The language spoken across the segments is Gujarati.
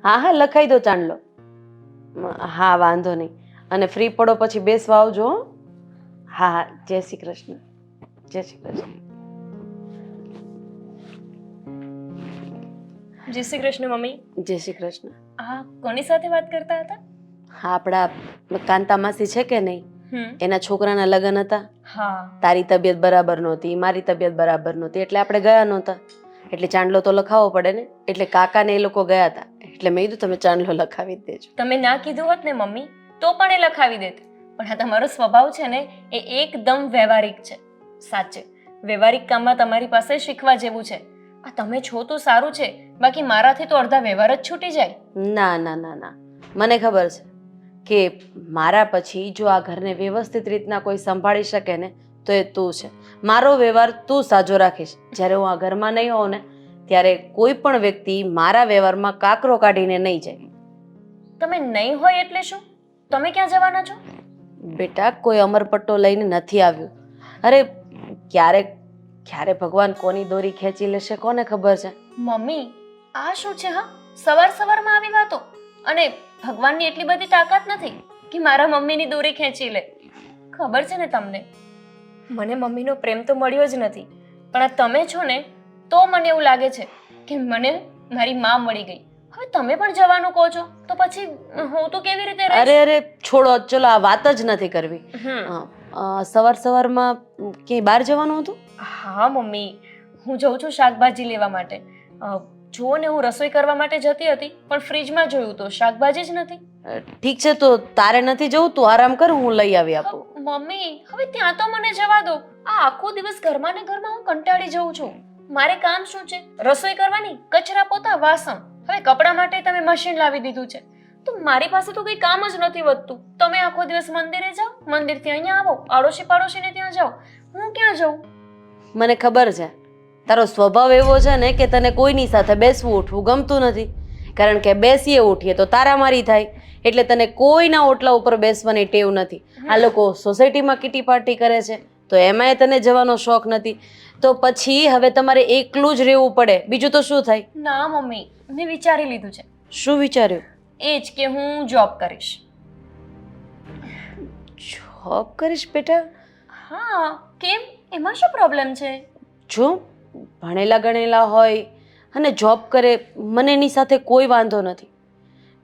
હા હા, લખાઈ દો ચાંદલો. હા, વાંધો નહીં. અને ફ્રી પડો પછી બેસવા આવજો હો. હા હા, જય શ્રી કૃષ્ણ. જય શ્રી કૃષ્ણ. જય શ્રી કૃષ્ણ મમ્મી. જય શ્રી કૃષ્ણ. હા, કોની સાથે વાત કરતા હતા? હા, આપણા કાંતા માસી છે કે નહીં, એના છોકરાના લગ્ન હતા. હા. તારી તબિયત બરાબર નહોતી, મારી તબિયત બરાબર નહોતી, એટલે આપણે ગયા નહોતા. એટલે ચાંદલો તો લખાવવો પડે ને. એટલે કાકા ને એ લોકો ગયા હતા, એટલે મેં કીધું તમે ચાંદલો લખાવી જ દેજો. તમે ના કીધું હોત ને મમ્મી તો પણ એ લખાવી દેત. પણ આ તમારો સ્વભાવ છે ને એ એકદમ વ્યવહારિક છે. સાચે વ્યવહારિક કામમાં તમારી પાસે શીખવા જેવું છે. આ તમે છો તો સારું છે, બાકી મારાથી તો અડધા વ્યવહાર જ છૂટી જાય. ના ના ના ના, મને ખબર છે કે મારા પછી જો આ ઘરને વ્યવસ્થિત રીતના કોઈ સંભાળી શકે ને તો એ તું છે. મારો વ્યવહાર તું સાજો રાખીશ. જ્યારે હું આ ઘરમાં નહીં હોઉં ને ત્યારે કોઈ પણ વ્યક્તિ મારા વ્યવહારમાં કાકરો કાઢીને નહીં જાય. તમે નહીં હોય એટલે શું? તમે ક્યાં જવાના છો? બેટા, કોઈ અમરપટ્ટો લઈને નથી આવ્યું. અરે ક્યારેક ક્યારે ભગવાન કોની દોરી ખેંચી લેશે કોને ખબર છે. મમ્મી આ શું છે? હા, સવાર સવારમાં આવી વાતો. અને ભગવાનની એટલી બધી તાકાત નથી કે મારા મમ્મીની દોરી ખેંચી લે. ખબર છે ને તમને, મને મમ્મીનો પ્રેમ તો મળ્યો જ નથી, પણ આ તમે છો ને તો મને એવું લાગે છે કે મને મારી માં મળી ગઈ. હવે તમે પણ જવાનું કહો છો તો પછી હું તો કેવી રીતે રહીશ? અરે અરે છોડો, ચલો આ વાત જ નથી કરવી. સવાર સવારમાં ક્યાંય બહાર જવાનું હતું? હા મમ્મી, હું જઉં છું શાકભાજી લેવા માટે. જુઓ ને, હું રસોઈ કરવા માટે જતી હતી પણ ફ્રીજમાં જોયું તો શાકભાજી જ નથી. ઠીક છે, તો તારે નથી જવું, તું આરામ કર, હું લઈ આવી આપું. મમ્મી હવે ત્યાં તો મને જવા દો. આ આખો દિવસ ઘરમાં ને ઘરમાં હું કંટાળી જઉં છું. મારે કામ શું છે? રસોઈ કરવાની, કચરા પોતા, વાસણ. હવે કપડા માટે તમે મશીન લાવી દીધું છે તો મારી પાસે તો કઈ કામ જ નથી વધતું. તમે આખો દિવસ મંદિરે જાઓ, મંદિરથી અહીંયા આવો, આડોશી પાડોશીને ત્યાં જાઓ. હું ક્યાં જાઉં? મને ખબર છે તારો સ્વભાવ એવો છે ને કે તને કોઈની સાથે બેસવું ઉઠવું ગમતું નથી. કારણ કે બેસીએ ઉઠીએ તો તારામારી થાય, એટલે તને કોઈના ઓટલા ઉપર બેસવાની ટેવ નથી. આ લોકો સોસાયટીમાં કિટી પાર્ટી કરે છે તો એમાંય તને જવાનો શોખ નથી. તો પછી હવે તમારે એકલું જ રહેવું પડે, બીજું તો શું થાય? ના મમ્મી, મેં વિચારી લીધું છે. શું વિચાર્યું? એ જ કે હું જોબ કરીશ. જોબ કરીશ બેટા? હા, કેમ? એમાં શું પ્રોબ્લેમ છે? જો ભણેલા ગણેલા હોય અને જોબ કરે, મને એની સાથે કોઈ વાંધો નથી,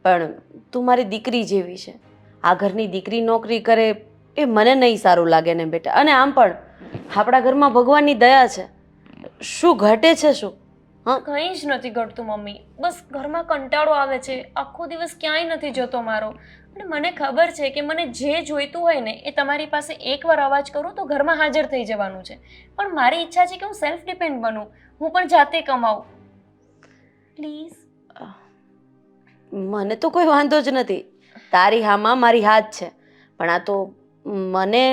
પણ તું મારી દીકરી જેવી છે. આ ઘરની દીકરી નોકરી કરે એ મને નહીં સારું લાગે ને બેટા. અને આમ પણ આપણા ઘરમાં ભગવાનની દયા છે, શું ઘટે છે શું? હા, કંઈ જ નથી ઘટતું મમ્મી. બસ ઘરમાં કંટાળો આવે છે, આખો દિવસ ક્યાંય નથી જતો મારો. અને મને ખબર છે કે મને જે જોઈતું હોય ને એ તમારી પાસે એકવાર અવાજ કરું તો ઘરમાં હાજર થઈ જવાનું છે. પણ મારી ઈચ્છા છે કે હું સેલ્ફ ડિપેન્ડ બનું, હું પણ જાતે કમાઉં. પ્લીઝ. મને તો કોઈ વાંધો જ નથી, તારી હામાં મારી હાથ છે. પણ આ તો મને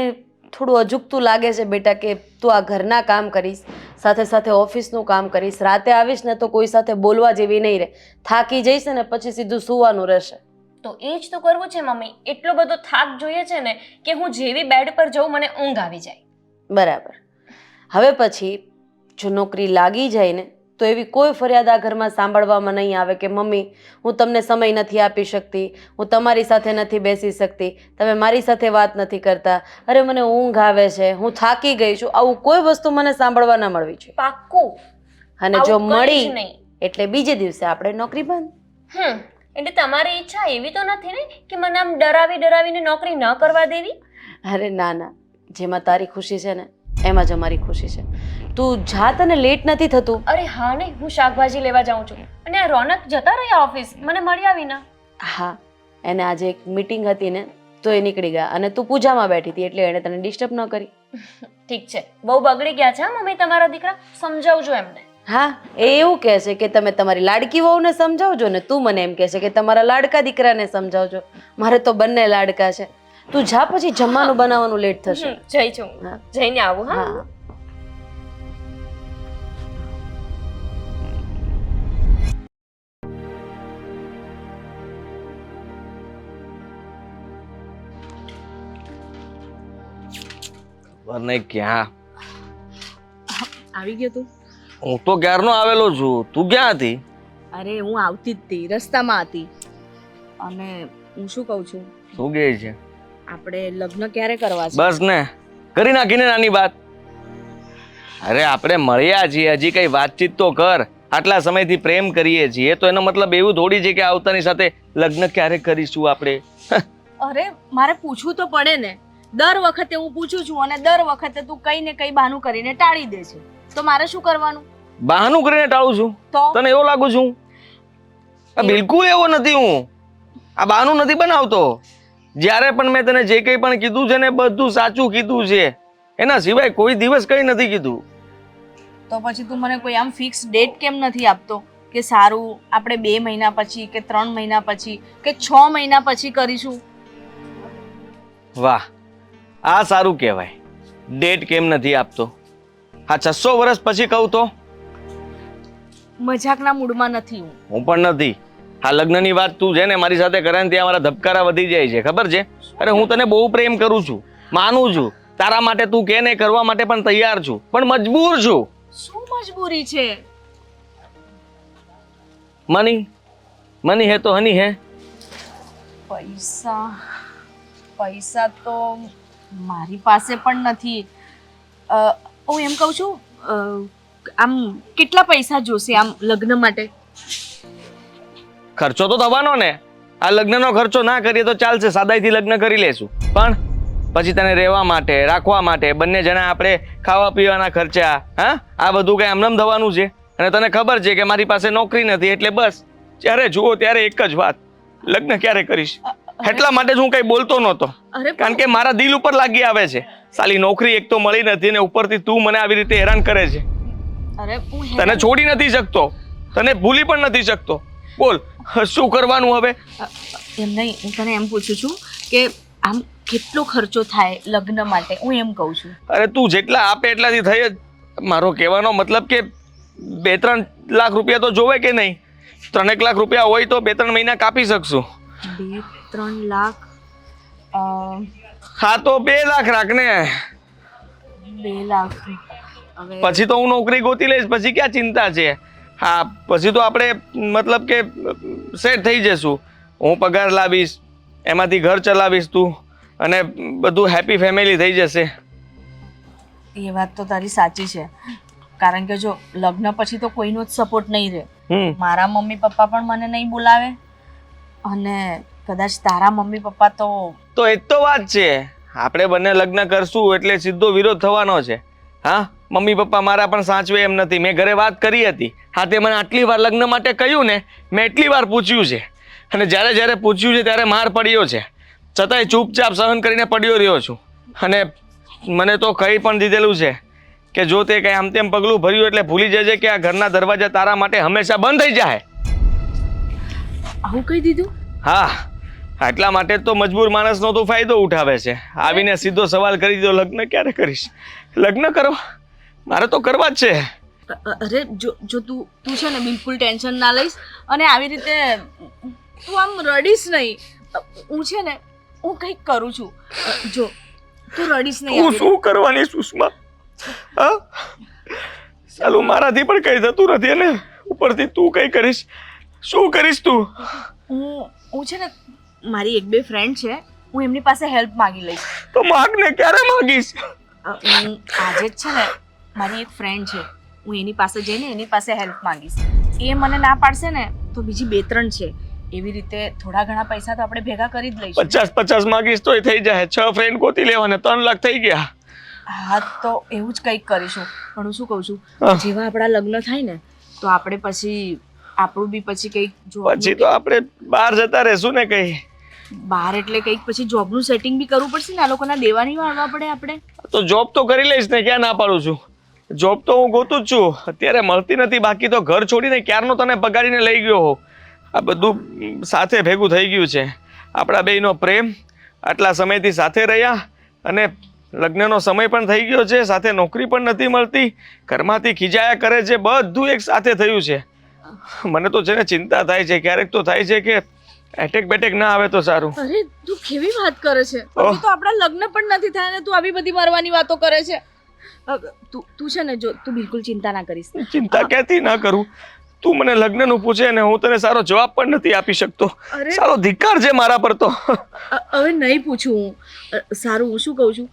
થોડું અજુગતું લાગે છે બેટા કે તું આ ઘરના કામ કરીશ, સાથે સાથે ઓફિસનું કામ કરીશ, રાતે આવીશ ને તો કોઈ સાથે બોલવા જેવી નહીં રહે, થાકી જઈશ ને પછી સીધું સૂવાનું રહેશે. તો એ જ તો કરવું છે મમ્મી. એટલો બધો થાક જોઈએ છે ને કે હું જેવી બેડ પર જઉં મને ઊંઘ આવી જાય. બરાબર. હવે પછી જો નોકરી લાગી જાય ને તો એવી કોઈ ફરિયાદ આ ઘરમાં સાંભળવામાં નહીં આવે કે મમ્મી હું તમને સમય નથી આપી શકતી, હું તમારી સાથે નથી બેસી શકતી, તમે મારી સાથે વાત નથી કરતા, અરે મને ઊંઘ આવે છે, હું થાકી ગઈ છું. આવું કોઈ વસ્તુ મને સાંભળવા ના મળવી જોઈએ. પાક્કું. અને જો આવું કંઈ જ મળી નહીં. એટલે બીજે દિવસે આપણે નોકરી બંધ. એટલે તમારી ઈચ્છા એવી તો નથી ને કે મને આમ ડરાવીને નોકરી ન કરવા દેવી? અરે ના ના, જેમાં તારી ખુશી છે ને એમાં જ અમારી ખુશી છે. તું જા, તને લેટ નથી થતું? અરે હા ને, હું શાકભાજી લેવા જાઉં છું. અને આ રોનક જતા રહ્યા ઓફિસ, મને મળ્યા વિના. હા, એને આજે એક મીટિંગ હતી ને તો એ નીકળી ગયા અને તું પૂજામાં બેઠી હતી એટલે એણે તને ડિસ્ટર્બ ન કરી. ઠીક છે, બહુ બગડી ગયા છે હા મમ્મી તમારા દીકરા. સમજાવજો એમને. હા, એ એવું કહે છે કે તમે તમારી લાડકી વહુને સમજાવજો ને તું મને એમ કહે છે કે તમારા લાડકા દીકરાને સમજાવજો. મારે તો બંને લાડકા છે. તું જા, પછી જમવાનું બનાવવાનું લેટ થશે. જઈ છું, જઈને આવું. હા. અને ક્યાં આવી ગયો તું? હું તો ક્યારનો આવેલો છું, તું ક્યાં હતી? અરે હું આવતી જ હતી, રસ્તામાં હતી. અને હું શું કહું છું, શું કહે છે? આપણે લગ્ન ક્યારે કરવા છે? બસ ને, કરી નાખીને નાની વાત. અરે આપણે મળ્યા છીએ, હજી કઈ વાતચીત તો કર. આટલા સમયથી પ્રેમ કરીએ છીએ તો એનો મતલબ એવું થોડી છે કે આવતાની સાથે લગ્ન ક્યારે કરીશું આપણે? અરે મારે પૂછવું તો પડે ને. દર વખતે હું પૂછું છું અને દર વખતે તું કઈ ને કઈ બહાનું કરીને ટાળી દે છે. તો મારે શું કરવાનું? બહાનું કરીને ટાળું છું? તો તને એવો લાગુ છું? બિલકુલ એવો નથી. હું આ બહાનું નથી બનાવતો. જ્યારે પણ મેં તને જે કંઈ પણ કીધું છે ને બધું સાચું કીધું છે. એના સિવાય કોઈ દિવસ કંઈ નથી કીધું. તો પછી તું મને કોઈ આમ ફિક્સ ડેટ કેમ નથી આપતો કે સારું આપણે 2 મહિના પછી કે 3 મહિના પછી કે 6 મહિના પછી કરીશું? વાહ, આ સારું કહેવાય. ડેટ કેમ નથી આપતો? હા, 600 વર્ષ પછી કહું તો? મજાકના મૂડમાં નથી હું. હું પણ નથી. આ લગ્નની વાત તું છે ને મારી સાથે કરે ને ત્યાં મારા ધબકારા વધી જાય છે, ખબર છે? અરે હું તને બહુ પ્રેમ કરું છું, માનું છું. તારા માટે તું કે ને કરવા માટે પણ તૈયાર છું, પણ મજબૂર છું. શું મજબૂરી છે? મની હે તો હની હે. પૈસા તો મારી પાસે પણ નથી. હું એમ કહું છું, આમ કેટલા પૈસા જોશે આમ લગ્ન માટે? ખર્ચો તો થવાનો ને. આ લગ્નનો ખર્ચો ના કરીએ તો ચાલશે, સાદાઈથી લગ્ન કરી લેશું. પણ પછી તને રહેવા માટે, રાખવા માટે, બંને જણા આપણે ખાવા પીવાના ખર્ચા, હા, આ બધું કઈ આમનામ થવાનું છે. અને તને ખબર છે કે મારી પાસે નોકરી નથી, એટલે બસ જ્યારે જુઓ ત્યારે એક જ વાત, લગ્ન ક્યારે કરીશ. એટલા માટે જ હું કઈ બોલતો નહોતો, કારણ કે મારા દિલ ઉપર લાગી આવે છે. સાલી નોકરી એક તો મળી નથી ને ઉપરથી તું મને આવી રીતે હેરાન કરે છે. તને છોડી નથી શકતો, તને ભૂલી પણ નથી શકતો. બોલ શું કરવાનું હવે? એમ નહીં, હું તને એમ પૂછું છું કે આમ કેટલો ખર્ચો થાય લગ્ન માટે, હું એમ કહું છું. અરે તું જેટલા આપે એટલાથી થઈ જ. મારો કહેવાનો મતલબ કે 2-3 લાખ રૂપિયા તો જોવે કે નહીં? 3 લાખ રૂપિયા હોય તો 2-3 મહિના કાપી શકશું. 2-3 લાખ? હા તો 2 લાખ રાખ ને. 2 લાખ હવે પછી તો હું નોકરી ગોતી લઈશ, પછી ક્યાં ચિંતા છે. હા, પછી તો આપણે મતલબ કે સેટ થઈ જશું. હું પગાર લાવીશ, એમાંથી ઘર ચલાવીશ તું, અને બધું હેપી ફેમિલી થઈ જશે. એ વાત તો તારી સાચી છે, કારણ કે જો લગ્ન પછી તો કોઈનો જ સપોર્ટ નહીં રહે. મારા મમ્મી પપ્પા પણ મને નહીં બોલાવે, અને કદાચ તારા મમ્મી પપ્પા તો એ તો વાત છે. આપણે બંને લગ્ન કરશું એટલે સીધો વિરોધ થવાનો છે. હા, મમ્મી પપ્પા મારા પણ સાચવે એમ નથી. મેં ઘરે વાત કરી હતી. હા, તે મને આટલી વાર લગ્ન માટે કહ્યું ને, મેં એટલી વાર પૂછ્યું છે, અને જ્યારે પૂછ્યું છે ત્યારે માર પડ્યો છે, છતાંય ચૂપચાપ સહન કરીને પડ્યો રહ્યો છું. અને મને તો કહી પણ દીધેલું છે કે જો તે કંઈ આમ તેમ પગલું ભર્યું એટલે ભૂલી જજે કે આ ઘરના દરવાજા તારા માટે હંમેશા બંધ થઈ જાય. આવું કહી દીધું? હા, એટલા માટે તો મજબૂર માણસનો તું ફાયદો ઉઠાવે છે. આવીને સીધો સવાલ કરી દીધો, લગ્ન ક્યારે કરીશ? લગ્ન કરવા? મારે તો કરવા જ છે. અરે જો તું છે ને બિલકુલ ટેન્શન ના લઈશ, અને આવી રીતે તું આમ રડીશ નહીં. હું છે ને હું કંઈક કરું છું. જો તું રડીશ નહીં. હું શું કરવાની સુષ્મા? હા, ચાલું મારાથી પણ કઈ થતું નથી, અને ઉપરથી તું કઈ કરીશ? શું કરીશ તું? હું છે ને મારી 1-2 ફ્રેન્ડ છે, હું એમની પાસે હેલ્પ માંગી લઈશ. તો માગને ક્યારે માંગીશ? હું આજે જ છે ને મારી એક ફ્રેન્ડ છે, હું એની પાસે જઈને એની પાસે હેલ્પ માંગીશ. એ મને ના પાડશે ને તો બીજી 2-3 છે, એવી રીતે થોડા ઘણા પૈસા તો આપણે ભેગા કરી જ લઈશું. 50-50 માંગીશ તોય થઈ જાય. 6 ફ્રેન્ડ ગોતી લેવાને 3 લાખ થઈ ગયા. હા, તો એવું જ કંઈક કરીશું. પણ હું શું કહું છું, જેવા આપણા લગ્ન થાય ને તો આપણે પછી આપણું બી પછી કંઈક પછી તો આપણે બહાર જતા રહેશું ને. કઈ બહાર એટલે કંઈક પછી જોબનું સેટિંગ બી કરવું પડશે ને, આ લોકોના દેવાની વાળવા પડે આપણે. તો જોબ તો કરી લઈશ ને, ક્યાં ના પાડું છું. જોબ તો હું ગોતું જ છું, અત્યારે મળતી નથી. બાકી તો ઘર છોડીને ક્યારનો તને પગાડીને લઈ ગયો હો. આ બધું સાથે ભેગું થઈ ગયું છે. આપણા બેયનો પ્રેમ, આટલા સમયથી સાથે રહ્યા, અને લગ્નનો સમય પણ થઈ ગયો છે, સાથે નોકરી પણ નથી મળતી, ઘરમાંથી ખીજાયા કરે છે, બધું એક સાથે થયું છે. મને તો છે ને ચિંતા થાય છે. ક્યારેક તો થાય છે કે એટેક બેટેક ના આવે તો સારું. અરે તું કેવી વાત કરે છે? હજી તો આપણા લગ્ન પણ નથી થયા ને તું આવી બધી મરવાની વાતો કરે છે. તું છે ને, જો તું બિલકુલ ચિંતા ના કરીશ. ચિંતા ક્યાંથી ના કરું? તું મને લગ્નનું પૂછે અને હું તને સારો જવાબ પણ નથી આપી શકતો. અરે. સારો ધિક્કાર છે મારા પર તો. હવે નહીં પૂછું હું. સારું, હું શું કહું છું,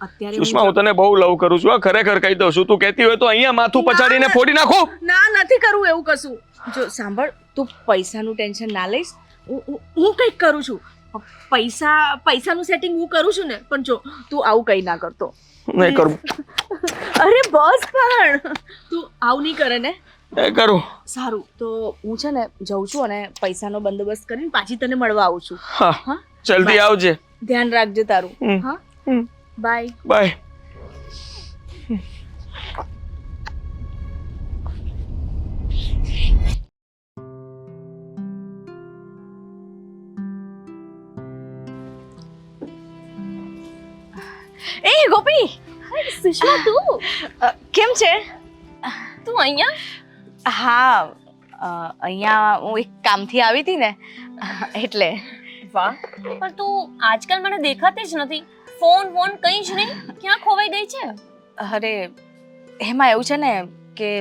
અત્યારે સુષ્મા, હું તને બહુ લવ કરું છું. ખરેખર કહી દઉં છું. તું કહેતી હોય તો અહીંયા માથું પછાડીને ફોડી નાખું. ના, નથી કરવું એવું કશું. જો સાંભળ, તું પૈસાનું ટેન્શન ના લઈશ. હું કંઈક કરું છું. પૈસાનું સેટિંગ હું કરું છું ને. પણ જો તું આવું કંઈ ના કરતો. નહીં કરું. અરે બસ, પણ તું આવું નહીં કરે ને. એ કરું. સારું, તો હું છે ને જઉં છું અને પૈસાનો બંદોબસ્ત કરીને પાછી તને મળવા આવું છું. હા, હા, જલ્દી આવજે. ધ્યાન રાખજે તારું. હમ. હા, હમ. બાય. બાય. એ ગોપી, સુષ્મા તું કેમ છે? તું અહીંયા? હા, અહીંયા હું એક કામથી આવી હતી ને એટલે. વાહ, પણ તું આજકાલ મને દેખાતી જ નથી. ફોન કંઈ જ નહીં. ક્યાં ખોવાઈ ગઈ છે? અરે એમાં એવું છે ને કે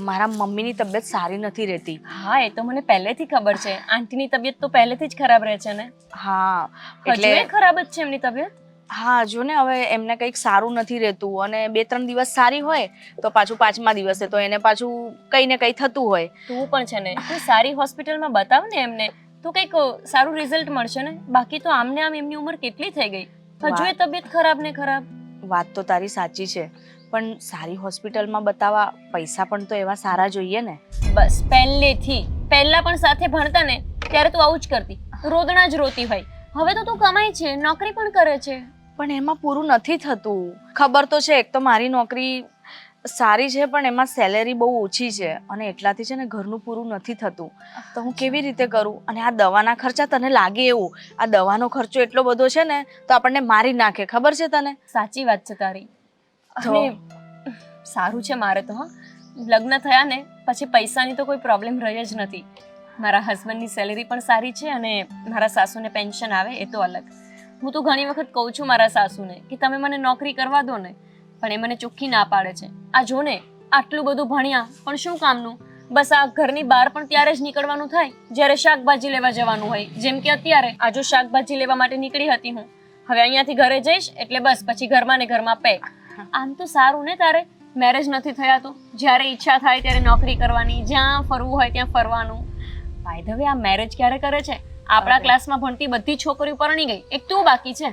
મારા મમ્મીની તબિયત સારી નથી રહેતી. હા, એ તો મને પહેલેથી ખબર છે. આંટીની તબિયત તો પહેલેથી જ ખરાબ રહે છે ને. હા, હજુ એ ખરાબ જ છે એમની તબિયત? હા, જો ને હવે એમને કંઈક સારું નથી રહેતું અને 2-3 દિવસ સારી હોય તો પાછું 5મા દિવસે તો એને પાછું કંઈ ને કંઈ થતું હોય. તું પણ છે ને, કોઈ સારી હોસ્પિટલમાં બતાવ ને એમને, તો કંઈક સારું રિઝલ્ટ મળશે ને. બાકી તો આમને આમ એમની ઉંમર કેટલી થઈ ગઈ, હજુ એ તબિયત ખરાબ ને ખરાબ. વાત તો તારી સાચી છે, પણ સારી હોસ્પિટલમાં બતાવવા પૈસા પણ તો એવા સારા જોઈએ ને. બસ પહેલા પણ સાથે ભણતા ને ત્યારે તું આવું જ કરતી, રોદણા જ રોતી હોય. હવે તો તું કમાય છે, નોકરી પણ કરે છે. પણ એમાં પૂરું નથી થતું. ખબર તો છે, એક તો મારી નોકરી સારી છે પણ એમાં સેલેરી બહુ ઓછી છે અને એટલાથી છે ને ઘરનું પૂરું નથી થતું. તો હું કેવી રીતે કરું? અને આ દવાના ખર્ચા, તને લાગે એવું આ દવાનો ખર્ચો એટલો બધો છે ને તો આપણને મારી નાખે, ખબર છે તને? સાચી વાત છે તારી. અને સારું છે મારે તો, હા, લગ્ન થયા ને પછી પૈસાની તો કોઈ પ્રોબ્લેમ રહી જ નથી. મારા હસબન્ડની સેલેરી પણ સારી છે અને મારા સાસુને પેન્શન આવે, એ તો અલગ. હું તો ઘણી વખત કહું છું મારા સાસુને કે તમે મને નોકરી કરવા દો ને, પણ એ મને ચોખ્ખી ના પાડે છે. આ જો ને, આટલું બધું ભણ્યા પણ શું કામનું? બસ આ ઘરની બહાર પણ ત્યારે જ નીકળવાનું થાય જ્યારે શાકભાજી લેવા જવાનું હોય. જેમ કે અત્યારે આ જો શાકભાજી લેવા માટે નીકળી હતી હું, હવે અહીંયાથી ઘરે જઈશ એટલે બસ પછી ઘરમાં ને ઘરમાં પેક. આમ તો સારું ને તારે મેરેજ નથી થયા તો જ્યારે ઈચ્છા થાય ત્યારે નોકરી કરવાની, જ્યાં ફરવું હોય ત્યાં ફરવાનું. બાય ધ વે, આ મેરેજ ક્યારે કરે છે? આપણા ક્લાસમાં ભણતી બધી છોકરીઓ પરણી ગઈ, એક તું બાકી છે.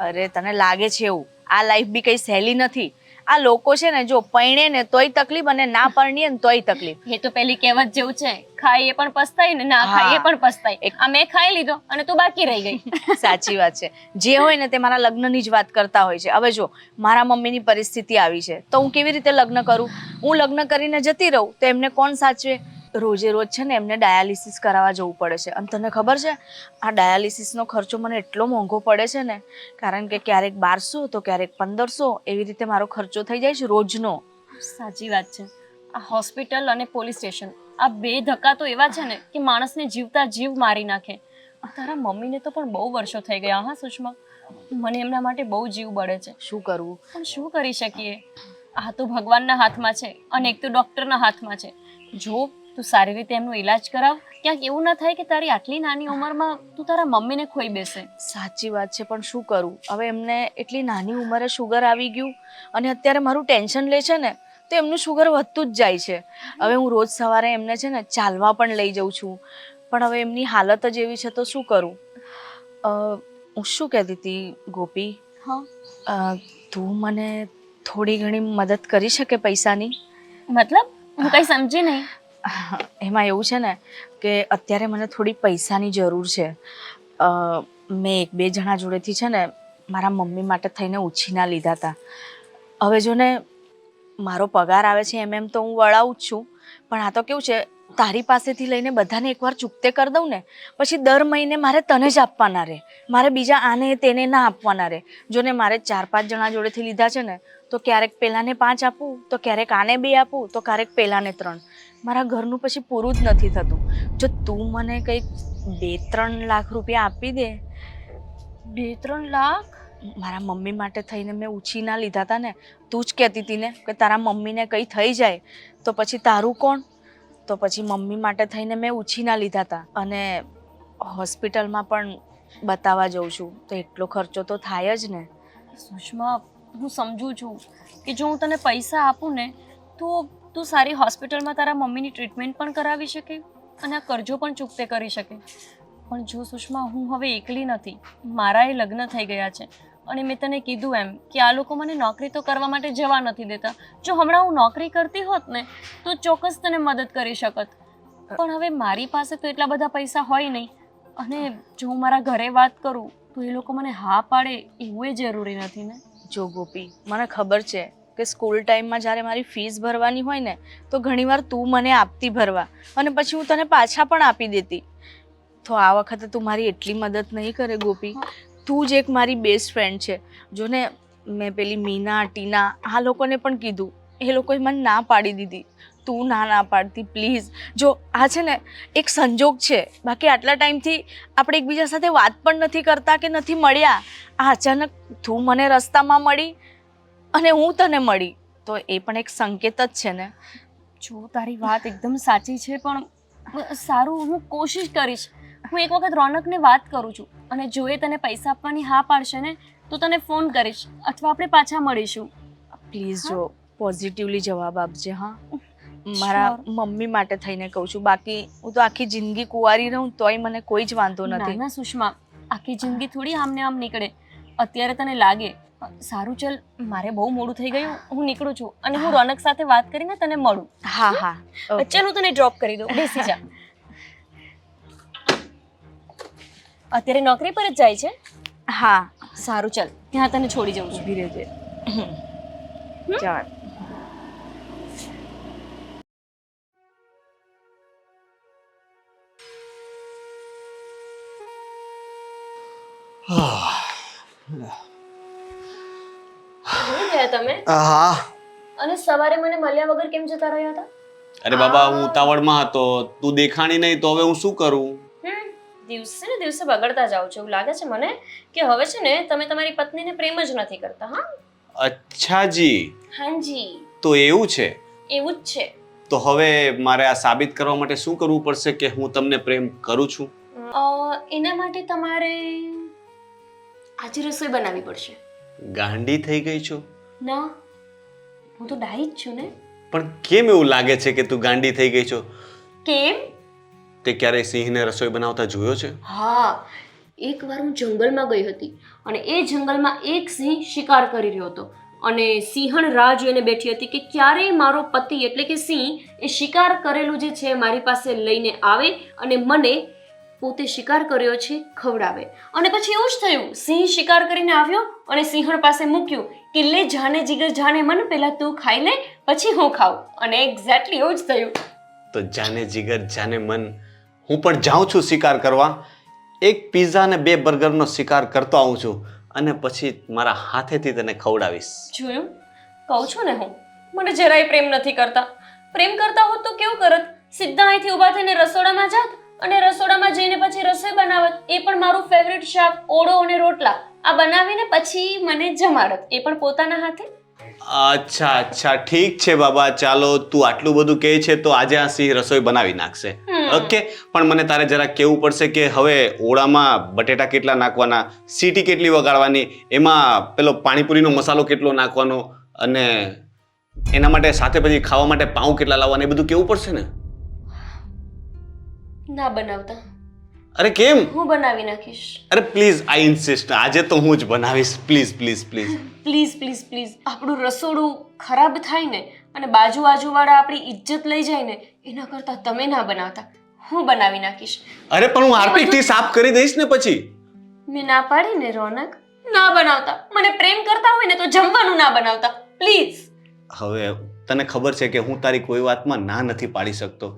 અરે તને લાગે છે એવું? આ લાઈફ બી કઈ સહેલી નથી. આ લોકો છે ને જો પરણે ને તોય તકલીફ અને ના પરણીએ ને તોય તકલીફ. એ તો પેલી કહેવત જેવું છે, ખાઈ એ પણ પસ્તાય ને ના ખાઈ એ પણ પસ્તાય. આ મેં ખાઈ લીધો અને તું બાકી રહી ગઈ. સાચી વાત છે. જે હોય ને તે મારા લગ્નની જ વાત કરતા હોય છે. હવે જો મારા મમ્મીની પરિસ્થિતિ આવી છે તો હું કેવી રીતે લગ્ન કરું? હું લગ્ન કરીને જતી રહું તો એમને કોણ સાચવે? રોજે રોજ છે ને એમને ડાયાલિસિસ કરાવવા જવું પડે છે. અને તને ખબર છે આ ડાયાલિસિસનો ખર્ચો મને એટલો મોંઘો પડે છે ને, કારણ કે ક્યારેક 1200 તો ક્યારેક 1500 એવી રીતે મારો ખર્ચો થઈ જાય છે રોજનો. સાચી વાત છે. આ હોસ્પિટલ અને પોલીસ સ્ટેશન, આ બે ધક્કા તો એવા છે ને કે માણસને જીવતા જીવ મારી નાખે. તારા મમ્મીને તો પણ બહુ વર્ષો થઈ ગયા. હા સુષ્મા, મને એમના માટે બહુ જીવ બળે છે. શું કરવું? પણ શું કરી શકીએ? આ તો ભગવાનના હાથમાં છે અને એક તો ડૉક્ટરના હાથમાં છે. જો તું સારી રીતે એમનો ઈલાજ કરાવ, ક્યાંક એવું ના થાય કે તારી આટલી નાની ઉંમરમાં તું તારા મમ્મીને ખોઈ બેસે. સાચી વાત છે, પણ શું કરું? હવે એમને એટલી નાની ઉંમરે શુગર આવી ગયું અને અત્યારે મારું ટેન્શન લે છે ને તો એમનું શુગર વધતું જ જાય છે. હવે હું રોજ સવારે એમને છે ને ચાલવા પણ લઈ જાઉં છું, પણ હવે એમની હાલત જ એવી છે તો શું કરું? હું શું કહેતી હતી ગોપી? હા, તું મને થોડી ઘણી મદદ કરી શકે પૈસાની? મતલબ હું કઈ સમજી નહીં. એમાં એવું છે ને કે અત્યારે મને થોડી પૈસાની જરૂર છે. મેં 1-2 જણા જોડેથી છે ને મારા મમ્મી માટે થઈને ઉછીના લીધા હતા. હવે જો ને મારો પગાર આવે છે એમ તો હું વળાવું જ છું, પણ આ તો કેવું છે, તારી પાસેથી લઈને બધાને એકવાર ચૂકતે કરી દઉં ને પછી દર મહિને મારે તને જ આપવાના રહે, મારે બીજા આને તેને ના આપવાના રહે. જો ને મારે 4-5 જણા જોડેથી લીધા છે ને તો ક્યારેક પેલાને 5 આપું, તો ક્યારેક આને 2 આપું, તો ક્યારેક પેલાને 3. મારા ઘરનું પછી પૂરું જ નથી થતું. જો તું મને કંઈક 2-3 લાખ રૂપિયા આપી દે. 2-3 લાખ? મારા મમ્મી માટે થઈને મેં ઉછીના લીધા હતા ને. તું જ કહેતી હતી ને કે તારા મમ્મીને કંઈ થઈ જાય તો પછી તારું કોણ? તો પછી મમ્મી માટે થઈને મેં ઉછીના લીધા હતા અને હોસ્પિટલમાં પણ બતાવવા જઉં છું તો એટલો ખર્ચો તો થાય જ ને. સુષ્મા, હું સમજુ છું કે જો હું તને પૈસા આપું ને તો તું સારી હોસ્પિટલમાં તારા મમ્મીની ટ્રીટમેન્ટ પણ કરાવી શકે અને આ કરજો પણ ચૂકતે કરી શકે. પણ જો સુષ્મા, હું હવે એકલી નથી, મારા એ લગ્ન થઈ ગયા છે અને મેં તને કીધું એમ કે આ લોકો મને નોકરી તો કરવા માટે જવા નથી દેતા. જો હમણાં હું નોકરી કરતી હોત ને તો ચોક્કસ તને મદદ કરી શકત. પણ હવે મારી પાસે તો એટલા બધા પૈસા હોય નહીં અને જો હું મારા ઘરે વાત કરું તો એ લોકો મને હા પાડે એવું એ જરૂરી નથી ને. જો ગોપી, મને ખબર છે કે સ્કૂલ ટાઈમમાં જ્યારે મારી ફીસ ભરવાની હોય ને તો ઘણીવાર તું મને આપતી ભરવા અને પછી હું તને પાછા પણ આપી દેતી. તો આ વખતે તું મારી એટલી મદદ નહીં કરે ગોપી. તું જ એક મારી બેસ્ટ ફ્રેન્ડ છે. જો ને મેં પેલી મીના, ટીના આ લોકોને પણ કીધું, એ લોકોએ મને ના પાડી દીધી. તું ના પાડતી પ્લીઝ. જો આ છે ને એક સંજોગ છે, બાકી આટલા ટાઈમથી આપણે એકબીજા સાથે વાત પણ નથી કરતા કે નથી મળ્યા. આ અચાનક તું મને રસ્તામાં મળી અને હું તને મળી તો એ પણ એક સંકેત જ છે ને. જો તારી વાત એકદમ સાચી છે પણ સારું, હું કોશિશ કરીશ. હું એક વખત રોનકને વાત કરું છું અને જો એ તને પૈસા આપવાની હા પાડશે ને તો તને ફોન કરીશ અથવા આપણે પાછા મળીશું. પ્લીઝ જો પોઝિટિવલી જવાબ આપજે. હા, મારા મમ્મી માટે થઈને કહું છું, બાકી હું તો આખી જિંદગી કુંવારી રહું તોય મને કોઈ જ વાંધો નથી. ના સુષ્મા, આખી જિંદગી થોડી આમને આમ નીકળે. અત્યારે તને લાગે. સારું, ચલ, મારે બહુ મોડું થઈ ગયું, હું નીકળું છું અને હું રોનક સાથે વાત કરીને તને મળું. હા હા, ચાલ હું તને ડ્રોપ કરી દઉં, બેસી જા. અત્યારે નોકરી પર જ જાય છે? હા. સારું, ચાલ ત્યાં તને છોડી જઉં છું. ધીરે ધીરે ચાલ. ભૂલી ગયા તમે? હા. અને સવારે મને મળ્યા વગર કેમ જતા રહ્યા હતા? અરે બાબા, હું ઉતાવળમાં હતો, તું દેખાણી નહીં તો હવે હું શું કરું? દિવસે ને દિવસે બગડતા જાવ છો. એવું લાગે છે મને કે હવે છે ને તમે તમારી પત્નીને પ્રેમ જ નથી કરતા. હા, અચ્છા જી, હાજી, તો એવું છે. એવું જ છે. તો હવે મારે આ સાબિત કરવા માટે શું કરવું પડશે કે હું તમને પ્રેમ કરું છું? એના માટે તમારે આજે રસોઈ બનાવવી પડશે. ગાંડી થઈ ગઈ છો? ના, હું તો ડાહી જ છું ને. પણ કેમ એવું લાગે છે કે તું ગાંડી થઈ ગઈ છો? કેમ? તે ક્યારેય સિંહને રસોઈ બનાવતા જોયો છે? હા, એકવાર હું જંગલમાં ગઈ હતી અને એ જંગલમાં એક સિંહ શિકાર કરી રહ્યો હતો અને સિંહણ રાહ જોઈને બેઠી હતી કે ક્યારેય મારો પતિ એટલે કે સિંહ એ શિકાર કરેલું જે છે મારી પાસે લઈને આવે અને મને પોતે શિકાર કર્યો છે ખવડાવે. અને પછી એવું જ થયું, સિંહ શિકાર કરીને આવ્યો અને સિંહણ પાસે મૂક્યું કે લે જાને જીગર જાને મન, પહેલા તું ખાઈ લે પછી હું ખાઉં. અને એક્ઝેક્ટલી એવું જ થયું. તો જાને જીગર જાને મન, હું પણ જાઉં છું શિકાર કરવા. એક પિઝા અને 2 બર્ગરનો શિકાર કરતો આવું છું અને પછી મારા હાથેથી તને ખવડાવીશ. જોયું, કહું છું ને હું, મને જરાય પ્રેમ નથી કરતા. પ્રેમ કરતા હોત તો કેવું કરત? સીધા અહીંથી ઊભા થઈને રસોડામાં જાત અને રસોડામાં જઈને પછી રસોઈ બનાવત. એ પણ મારું ફેવરિટ શાક ઓળો અને રોટલા આ બનાવીને પછી મને જમાડત, એ પણ પોતાના હાથે. અચ્છા અચ્છા, ઠીક છે બાબા, ચાલો તું આટલું બધું કહે છે તો આજે આ સિંહ રસોઈ બનાવી નાખશે. ઓકે, પણ મને તારે જરા કહેવું પડશે કે હવે ઓળામાં બટેટા કેટલા નાખવાના, સીટી કેટલી વગાડવાની, એમાં પેલો પાણીપુરીનો મસાલો કેટલો નાખવાનો અને એના માટે સાથે પછી ખાવા માટે પાઉં કેટલા લાવવાના, એ બધું કહેવું પડશે ને? ના બનાવતા. અરે કેમ? હું બનાવી નાખીશ. અરે પ્લીઝ, આઈ ઇન્સિસ્ટ, આજે તો હું જ બનાવીશ. Please please please please please please. આપણું રસોડું ખરાબ થાય ને અને બાજુવાળા આપણી ઇજ્જત લઈ જાય ને એના કરતાં તમે ના બનાવતા, હું બનાવી નાખીશ. અરે પણ હું હાર્પિકથી સાફ કરી દઈશ ને પછી. મેં ના પાડી ને રોનક, ના બનાવતા. મને પ્રેમ કરતા હોય ને તો જમવાનું ના બનાવતા પ્લીઝ. હવે તને ખબર છે કે હું તારી કોઈ વાતમાં ના નથી પાડી શકતો,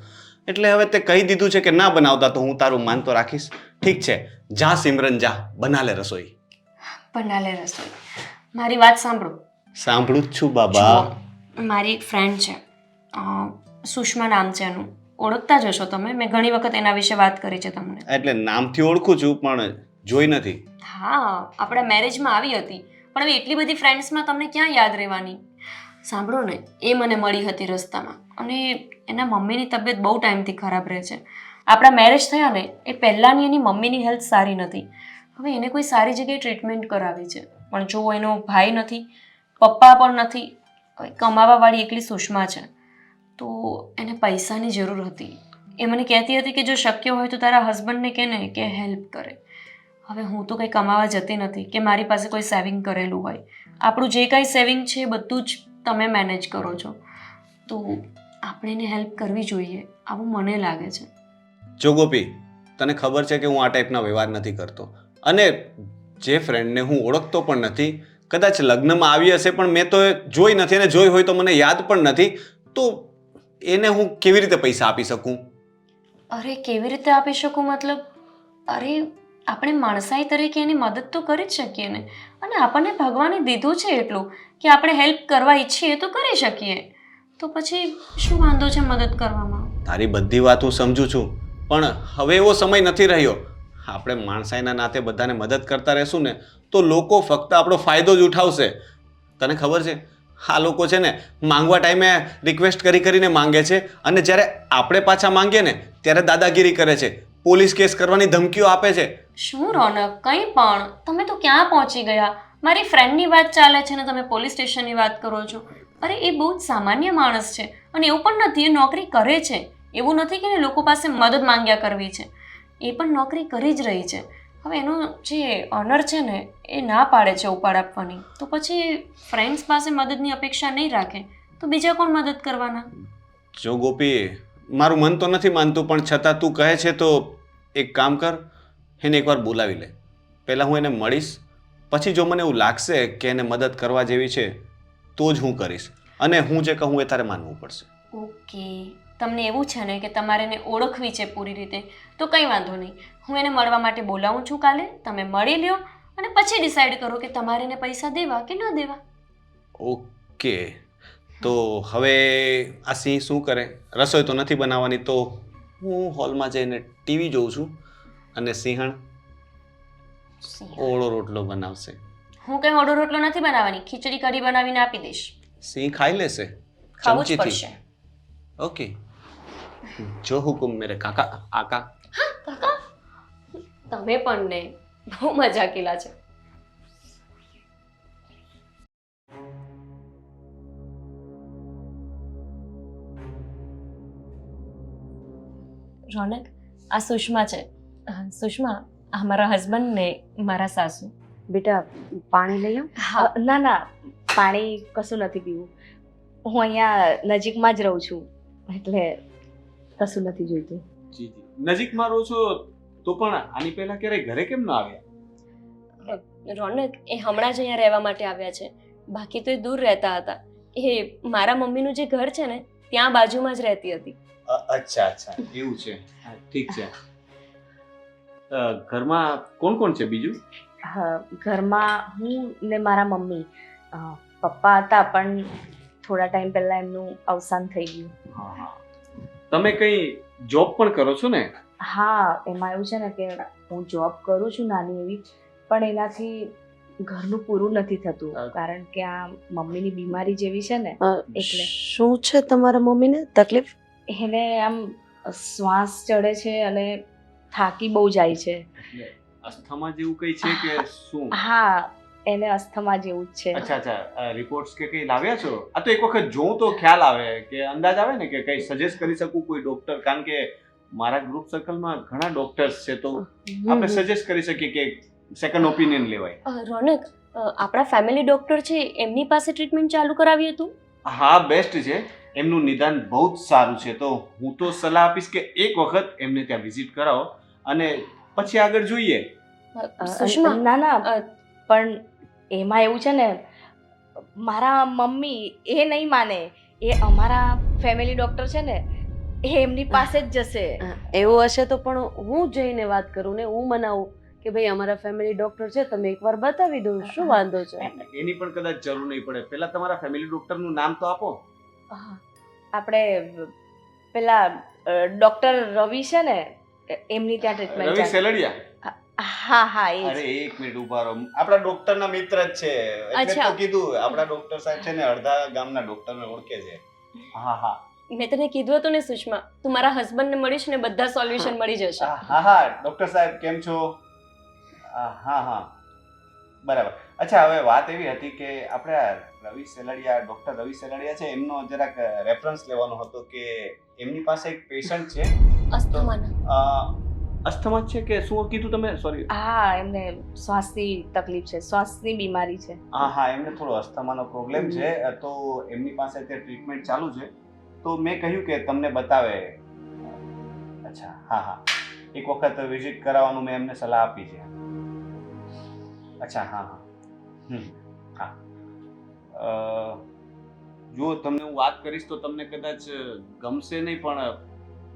એટલે હવે તે કહી દીધું છે કે ના બનાવતા તો હું તારું માન તો રાખીશ. ઠીક છે, જા સિમરન જા, બના લે રસોઈ. બના લે રસોઈ. મારી વાત સાંભળો. સાંભળું જ છું બાબા. મારી એક ફ્રેન્ડ છે, સુષ્મા નામ છે એનું, ઓળખતા જ હશો તમે, મેં ઘણી વખત એના વિશે વાત કરી છે તમને. એટલે નામથી ઓળખું છું પણ જોઈ નથી. હા, આપણા મેરેજમાં આવી હતી, પણ હવે એટલી બધી ફ્રેન્ડ્સમાં તમને ક્યાં યાદ રહેવાની. સાંભળો ને, એ મને મળી હતી રસ્તામાં અને એના મમ્મીની તબિયત બહુ ટાઈમથી ખરાબ રહે છે. આપણા મેરેજ થયા ને એ પહેલાંની એની મમ્મીની હેલ્થ સારી નથી. હવે એને કોઈ સારી જગ્યાએ ટ્રીટમેન્ટ કરાવી છે, પણ જો એનો ભાઈ નથી, પપ્પા પણ નથી, કમાવાવાળી એકલી સુષ્મા છે, તો એને પૈસાની જરૂર હતી. એ મને કહેતી હતી કે જો શક્ય હોય તો તારા હસબન્ડને કહે ને કે હેલ્પ કરે. હવે હું તો કંઈ કમાવા જતી નથી કે મારી પાસે કોઈ સેવિંગ કરેલું હોય. આપણું જે કાંઈ સેવિંગ છે એ બધું જ તમે મેનેજ કરો છો, તો આપણે એને હેલ્પ કરવી જોઈએ, આવું મને લાગે છે. જો ગોપી, તને ખબર છે કે હું આ ટાઈપના વ્યવહાર નથી કરતો, અને જે ફ્રેન્ડને હું ઓળખતો પણ નથી, કદાચ લગ્નમાં આવી હશે પણ મેં તો જોઈ નથી, અને જોઈ હોય તો મને યાદ પણ નથી, તો એને હું કેવી રીતે પૈસા આપી શકું? અરે કેવી રીતે આપી શકું મતલબ? અરે આપણે માણસાઈ તરીકે એની મદદ તો કરી જ શકીએ ને, અને આપણને ભગવાને દીધું છે એટલું કે આપણે હેલ્પ કરવા ઈચ્છીએ તો કરી શકીએ, તો પછી શું વાંધો છે મદદ કરવામાં? તારી બધી વાત હું સમજુ છું, પણ હવે એવો સમય નથી રહ્યો. આપણે માણસાઈના નાતે બધાને મદદ કરતા રહેશું ને તો લોકો ફક્ત આપણો ફાયદો જ ઉઠાવશે. તને ખબર છે, આ લોકો છે ને માંગવા ટાઈમે રિક્વેસ્ટ કરીને માંગે છે, અને જ્યારે આપણે પાછા માંગીએ ને ત્યારે દાદાગીરી કરે છે, પોલીસ કેસ કરવાની ધમકીઓ આપે છે. શું રોનક, કંઈ પણ, તમે તો ક્યાં પહોંચી ગયા? મારી ફ્રેન્ડની વાત ચાલે છે ને તમે પોલીસ સ્ટેશનની વાત કરો છો? અરે એ બહુ જ સામાન્ય માણસ છે, અને એવું પણ નથી, એ નોકરી કરે છે. એવું નથી કે લોકો પાસે મદદ માંગ્યા કરવી છે, એ પણ નોકરી કરી જ રહી છે. હવે એનો જે ઓનર છે ને એ ના પાડે છે ઉપાડ આપવાની, તો પછી ફ્રેન્ડ્સ પાસે મદદની અપેક્ષા નહીં રાખે તો બીજા કોણ મદદ કરવાના? જો ગોપી, મારું મન તો નથી માનતું, પણ છતાં તું કહે છે તો એક કામ કર, એને એકવાર બોલાવી લે. પહેલાં હું એને મળીશ, પછી જો મને એવું લાગશે કે એને મદદ કરવા જેવી છે તો જ હું કરીશ, અને હું જે કહું એ તારે માનવું પડશે. ઓકે, તમને એવું છે ને કે તમારે એને ઓળખવી છે પૂરી રીતે, તો કંઈ વાંધો નહીં. હું એને મળવા માટે બોલાવું છું કાલે, તમે મળી લ્યો અને પછી ડિસાઈડ કરો કે તમારે એને પૈસા દેવા કે ન દેવા. ઓકે, તો હવે આ સિંહ શું કરે? રસોઈ તો નથી બનાવવાની, તો હું હોલમાં જઈને ટીવી જોઉં છું, અને સિંહણ ઓળો રોટલો બનાવશે. હું કંઈ ઓડો રોટલો નથી બનાવવાની, ખીચડી કઢી બનાવીને આપી દઈશ. સિંહ ખાઈ લેશે ખાવું જ ચમચીથી. પડશે. ઓકે, જો હુકુમ મેરે કાકા આકા. કાકા, તમે પણ ને બહુ મજાકીલા છે. રોનક, આ સુષ્મા છે. સુષ્મા, આ મારા હસબન્ડ ને મારા સાસુ. બેટા પાણી લઈ આવ. હા, ના ના, પાણી કશું નથી પીવું. હું અહીંયા નજીકમાં જ રહું છું, એટલે કશું નથી જોઈતું. જી જી, નજીકમાં રહો છો તો પણ આની પહેલા ક્યારે ઘરે કેમ ન આવ્યા? રોનક, એ હમણાં જ અહીંયા રહેવા માટે આવ્યા છે, બાકી તો એ દૂર રહેતા હતા. એ મારા મમ્મીનું જે ઘર છે ને ત્યાં બાજુમાં જ રહેતી હતી. અચ્છા અચ્છા, એવું છે. ઠીક છે. ઘરમાં કોણ કોણ છે બીજું? હા, ઘરમાં હું ને મારા મમ્મી. પપ્પા હતા પણ થોડા ટાઈમ પહેલા એમનું અવસાન થઈ ગયું. હા હા. તમે કઈ જોબ પણ કરો છો ને? હા, એમાં એવું છે ને કે હું જોબ કરું છું નાની એવી, પણ એનાથી ઘરનું પૂરું નથી થતું, કારણ કે આ મમ્મીની બીમારી જેવી છે ને એટલે. શું છે તમારા મમ્મીને તકલીફ? એને આમ શ્વાસ ચડે છે અને થાકી બહુ જાય છે. અસ્થમા જેવું કઈ છે કે શું? હા, એને અસ્થમા જેવું જ છે. અચ્છા અચ્છા, રિપોર્ટ્સ કે કઈ લાવ્યા છો? આ તો એક વખત જોઉં તો ખ્યાલ આવે, કે અંદાજ આવે ને કે કઈ સજેસ્ટ કરી શકું કોઈ ડોક્ટર, કારણ કે મારા ગ્રુપ સર્કલમાં ઘણા ડોક્ટર્સ છે, તો આપણે સજેસ્ટ કરી શકીએ કે સેકન્ડ ઓપિનિયન લેવાય. રોનક, આપણા ફેમિલી ડોક્ટર છે એમની પાસે ટ્રીટમેન્ટ ચાલુ કરાવી હતું. હા, બેસ્ટ છે. એમનું નિદાન બહુ જ સારું છે, તો હું તો સલાહ આપીશ કે એક વખત એમને ત્યાં વિઝિટ કરાવો અને પછી આગળ જોઈએ. સુષ્મા, ના ના, પણ એમાં એવું છે ને, મારા મમ્મી એ નહીં માને. એ અમારા ફેમિલી ડોક્ટર છે ને, એ એમની પાસે જ જશે. એવું હશે તો પણ હું જઈને વાત કરું ને, હું મનાવું કે ભાઈ અમારા ફેમિલી ડોક્ટર છે, તમે એકવાર બતાવી દો, શું વાંધો છે? એની પણ કદાચ જરૂર નહીં પડે. પહેલા તમારા ફેમિલી ડોક્ટરનું નામ તો આપો. આપણે પેલા ડોક્ટર રવિ છે ને, એમની ત્યાં રવિ ટ્રીટમેન્ટ. સેલડિયા. હા હા એ અરે એક મિનિટ ઉભા રહો, આપણા ડોક્ટરના મિત્ર જ છે એટલે અચ્છા. તો કીધું. આપણા ડોક્ટર સાહેબ છે ને અડધા ગામના ડોક્ટરને ઓળખે છે. હા હા મેં તને કીધું હતું ને સુષ્મા, તું મારા હસબન્ડને મળીશ ને બધા સોલ્યુશન મળી જશે. હા હા ડોક્ટર સાહેબ કેમ છો? હા હા બરાબર. અચ્છા હવે વાત એવી હતી કે આપણે આ રવિ સેલડિયા, ડોક્ટર રવિ સેલડિયા છે, એમનો જરાક રેફરન્સ લેવાનો હતો કે એમની પાસે એક પેશન્ટ છે. અસ્થમાના. અસ્થમા છે કે શું કીધું તમે? સોરી. હા એમને શ્વાસની તકલીફ છે, શ્વાસની બીમારી છે. હા હા એમને થોડો અસ્થમાનો પ્રોબ્લેમ છે, તો એમની પાસે તે ટ્રીટમેન્ટ ચાલુ છે. તો મેં કહ્યું કે તમને બતાવે. અચ્છા હા હા એક વખત વિઝિટ કરાવવાનું મેં એમને સલાહ આપી છે. અચ્છા હા હા હા જો તમને હું વાત કરીશ તો તમને કદાચ ગમશે નહીં, પણ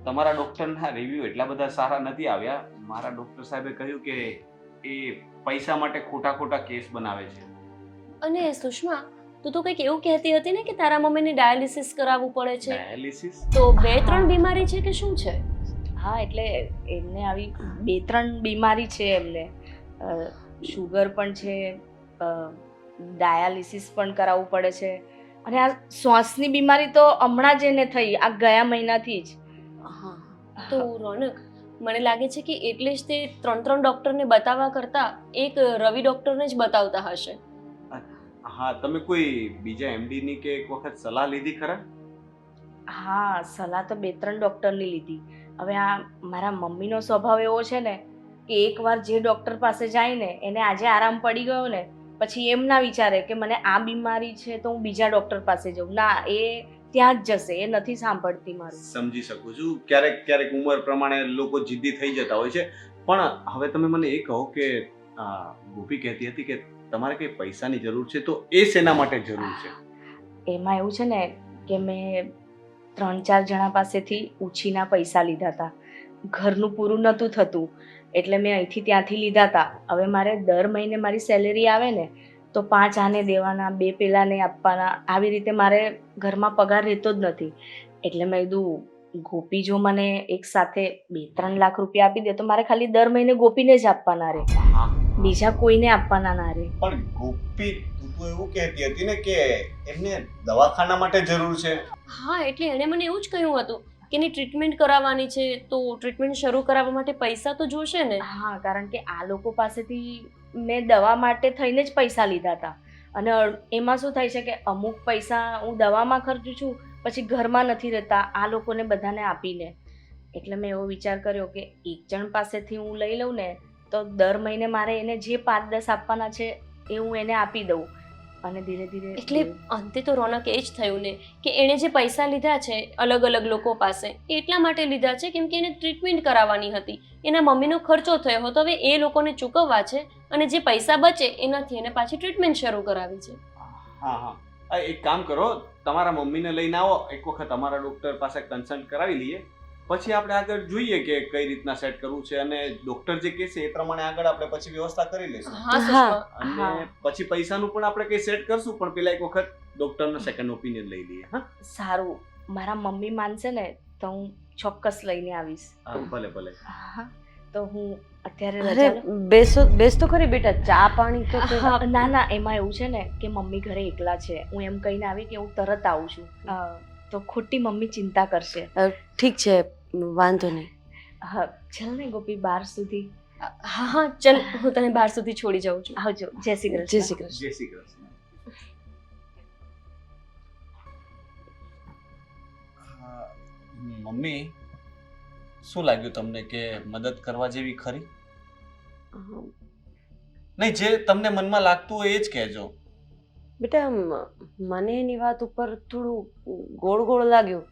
તમારા ડૉક્ટરના રિવ્યૂ એટલા બધા સારા નથી આવ્યા. મારા ડૉક્ટર સાહેબે કહ્યું કે એ પૈસા માટે ખોટા ખોટા કેસ બનાવે છે. અને સુષ્મા, તું તો કંઈક એવું કહેતી હતી ને કે તારા મમ્મીને ડાયાલિસિસ કરાવવું પડે છે. ડાયાલિસિસ? તો 2-3 બીમારી છે કે શું છે? હા એટલે એમને આવી 2-3 બીમારી છે એમને. શુગર પણ છે, ડાયાલિસિસ પણ કરાવવું પડે છે, અને આ શ્વાસની બીમારી તો હમણાં જ એને થઈ, આ ગયા મહિનાથી જ. હા તો રોનક, મને લાગે છે કે એટલે જ તે 3 ડોક્ટરને બતાવવા કરતા એક રવિ ડોક્ટરને જ બતાવતા હશે. હા તમે કોઈ બીજા એમડી ની કે એક વખત સલાહ લીધી ખરા? હા સલાહ તો 2-3 ડૉક્ટરની લીધી. હવે આ મારા મમ્મીનો સ્વભાવ એવો છે ને કે એકવાર જે ડૉક્ટર પાસે જાય ને એને આજે આરામ પડી ગયો ને પછી એમ ના વિચારે કે મને આ બીમારી છે તો હું બીજા ડૉક્ટર પાસે જાઉં. ના, એ ત્યાં જ જશે, એ નથી સાંભળતી મારું. સમજી શકું છું. ક્યારેક ક્યારેક ઉંમર પ્રમાણે લોકો જિદ્દી થઈ જતા હોય છે. પણ હવે તમે મને એ કહો કે ગોપી કહેતી હતી કે તમારે કઈ પૈસાની જરૂર છે, તો એ શેના માટે જરૂર છે? એમાં એવું છે ને કે મેં 3-4 જણા પાસેથી ઉછીના પૈસા લીધા હતા. ઘરનું પૂરું નહોતું થતું એટલે મેં અહીંથી ત્યાંથી લીધા હતા. હવે મારે દર મહિને મારી સેલેરી આવે ને તો 5 આને દેવાના, 2 પેલાને આપવાના, આવી રીતે મારે ઘરમાં પગાર રહેતો જ નથી. એટલે મેં કીધું ગોપી જો મને એક સાથે 2-3 લાખ રૂપિયા આપી દે તો મારે ખાલી દર મહિને ગોપીને જ આપવાના રહે, બીજા કોઈને આપવાના ના રહે. પણ ગોપી તું તો એવું કહેતી હતી ને કે એમને દવાખાના માટે જરૂર છે. હા, એટલે એણે મને એવું જ કહ્યું હતું કે એની ટ્રીટમેન્ટ કરાવવાની છે, તો ટ્રીટમેન્ટ શરૂ કરાવવા માટે પૈસા તો જોશે ને. હા, કારણ કે આ લોકો પાસેથી મેં દવા માટે થઈને જ પૈસા લીધા હતા, અને એમાં શું થાય છે કે અમુક પૈસા હું દવામાં ખર્ચું છું, પછી ઘરમાં નથી રહેતા આ લોકોને બધાને આપીને. એટલે મેં એવો વિચાર કર્યો કે એક જણ પાસેથી હું લઈ લઉં ને તો દર મહિને મારે એને જે 5-10 આપવાના છે એ હું એને આપી દઉં, અને ધીરે ધીરે એટલે અંતે તો રોનક એ જ થયું ને કે એણે જે પૈસા લીધા છે અલગ અલગ લોકો પાસે એ એટલા માટે લીધા છે કેમ કે એને ટ્રીટમેન્ટ કરાવવાની હતી, એના મમ્મીનો ખર્ચો થયો હતો, હવે એ લોકોને ચૂકવવા છે, અને જે પૈસા બચે એનાથી એને પાછી ટ્રીટમેન્ટ શરૂ કરાવી છે. હા હા એક કામ કરો, તમારા મમ્મીને લઈને આવો, એક વખત અમારા ડોક્ટર પાસે કન્સલ્ટ કરાવી લઈએ, પછી આપણે આગળ જોઈએ કે કઈ રીતના સેટ કરવું છે, અને ડોક્ટર જે કહેશે એ પ્રમાણે આગળ આપણે પછી વ્યવસ્થા કરી લઈશું. હા સુષ્મા. અને પછી પૈસાનું પણ આપણે કઈ સેટ કરશું, પણ પેલા એક વખત ડોક્ટરનો સેકન્ડ ઓપિનિયન લઈ લઈએ. હા સારું, મારા મમ્મી માનશે ને તો હું ચોક્કસ લઈને આવીશ. ભલે ભલે. હા, તો હું અત્યારે અરે રજા લઉં? બેસ તો ખરી બેટા, ચા પાણી તો પી. ના ના, એમાં એવું છે ને કે મમ્મી ઘરે એકલા છે, હું એમ કહીને આવી કે હું તરત આવું છું, તો ખોટી મમ્મી ચિંતા કરશે. ઠીક છે, વાંધો નહીં. હા ચાલ ને ગોપી, બહાર સુધી. હા હા ચલ, હું તને બહાર સુધી છોડી જાઉં છું. આવજો. જય શ્રી કૃષ્ણ. જય શ્રી કૃષ્ણ. જય શ્રી કૃષ્ણ. મમ્મી, શું લાગ્યું તમને કે મદદ કરવા જેવી ખરી? નહીં, જે તમને મનમાં લાગતું હોય એ જ કહેજો. બેટા મને એની વાત ઉપર થોડું ગોળ ગોળ લાગ્યું,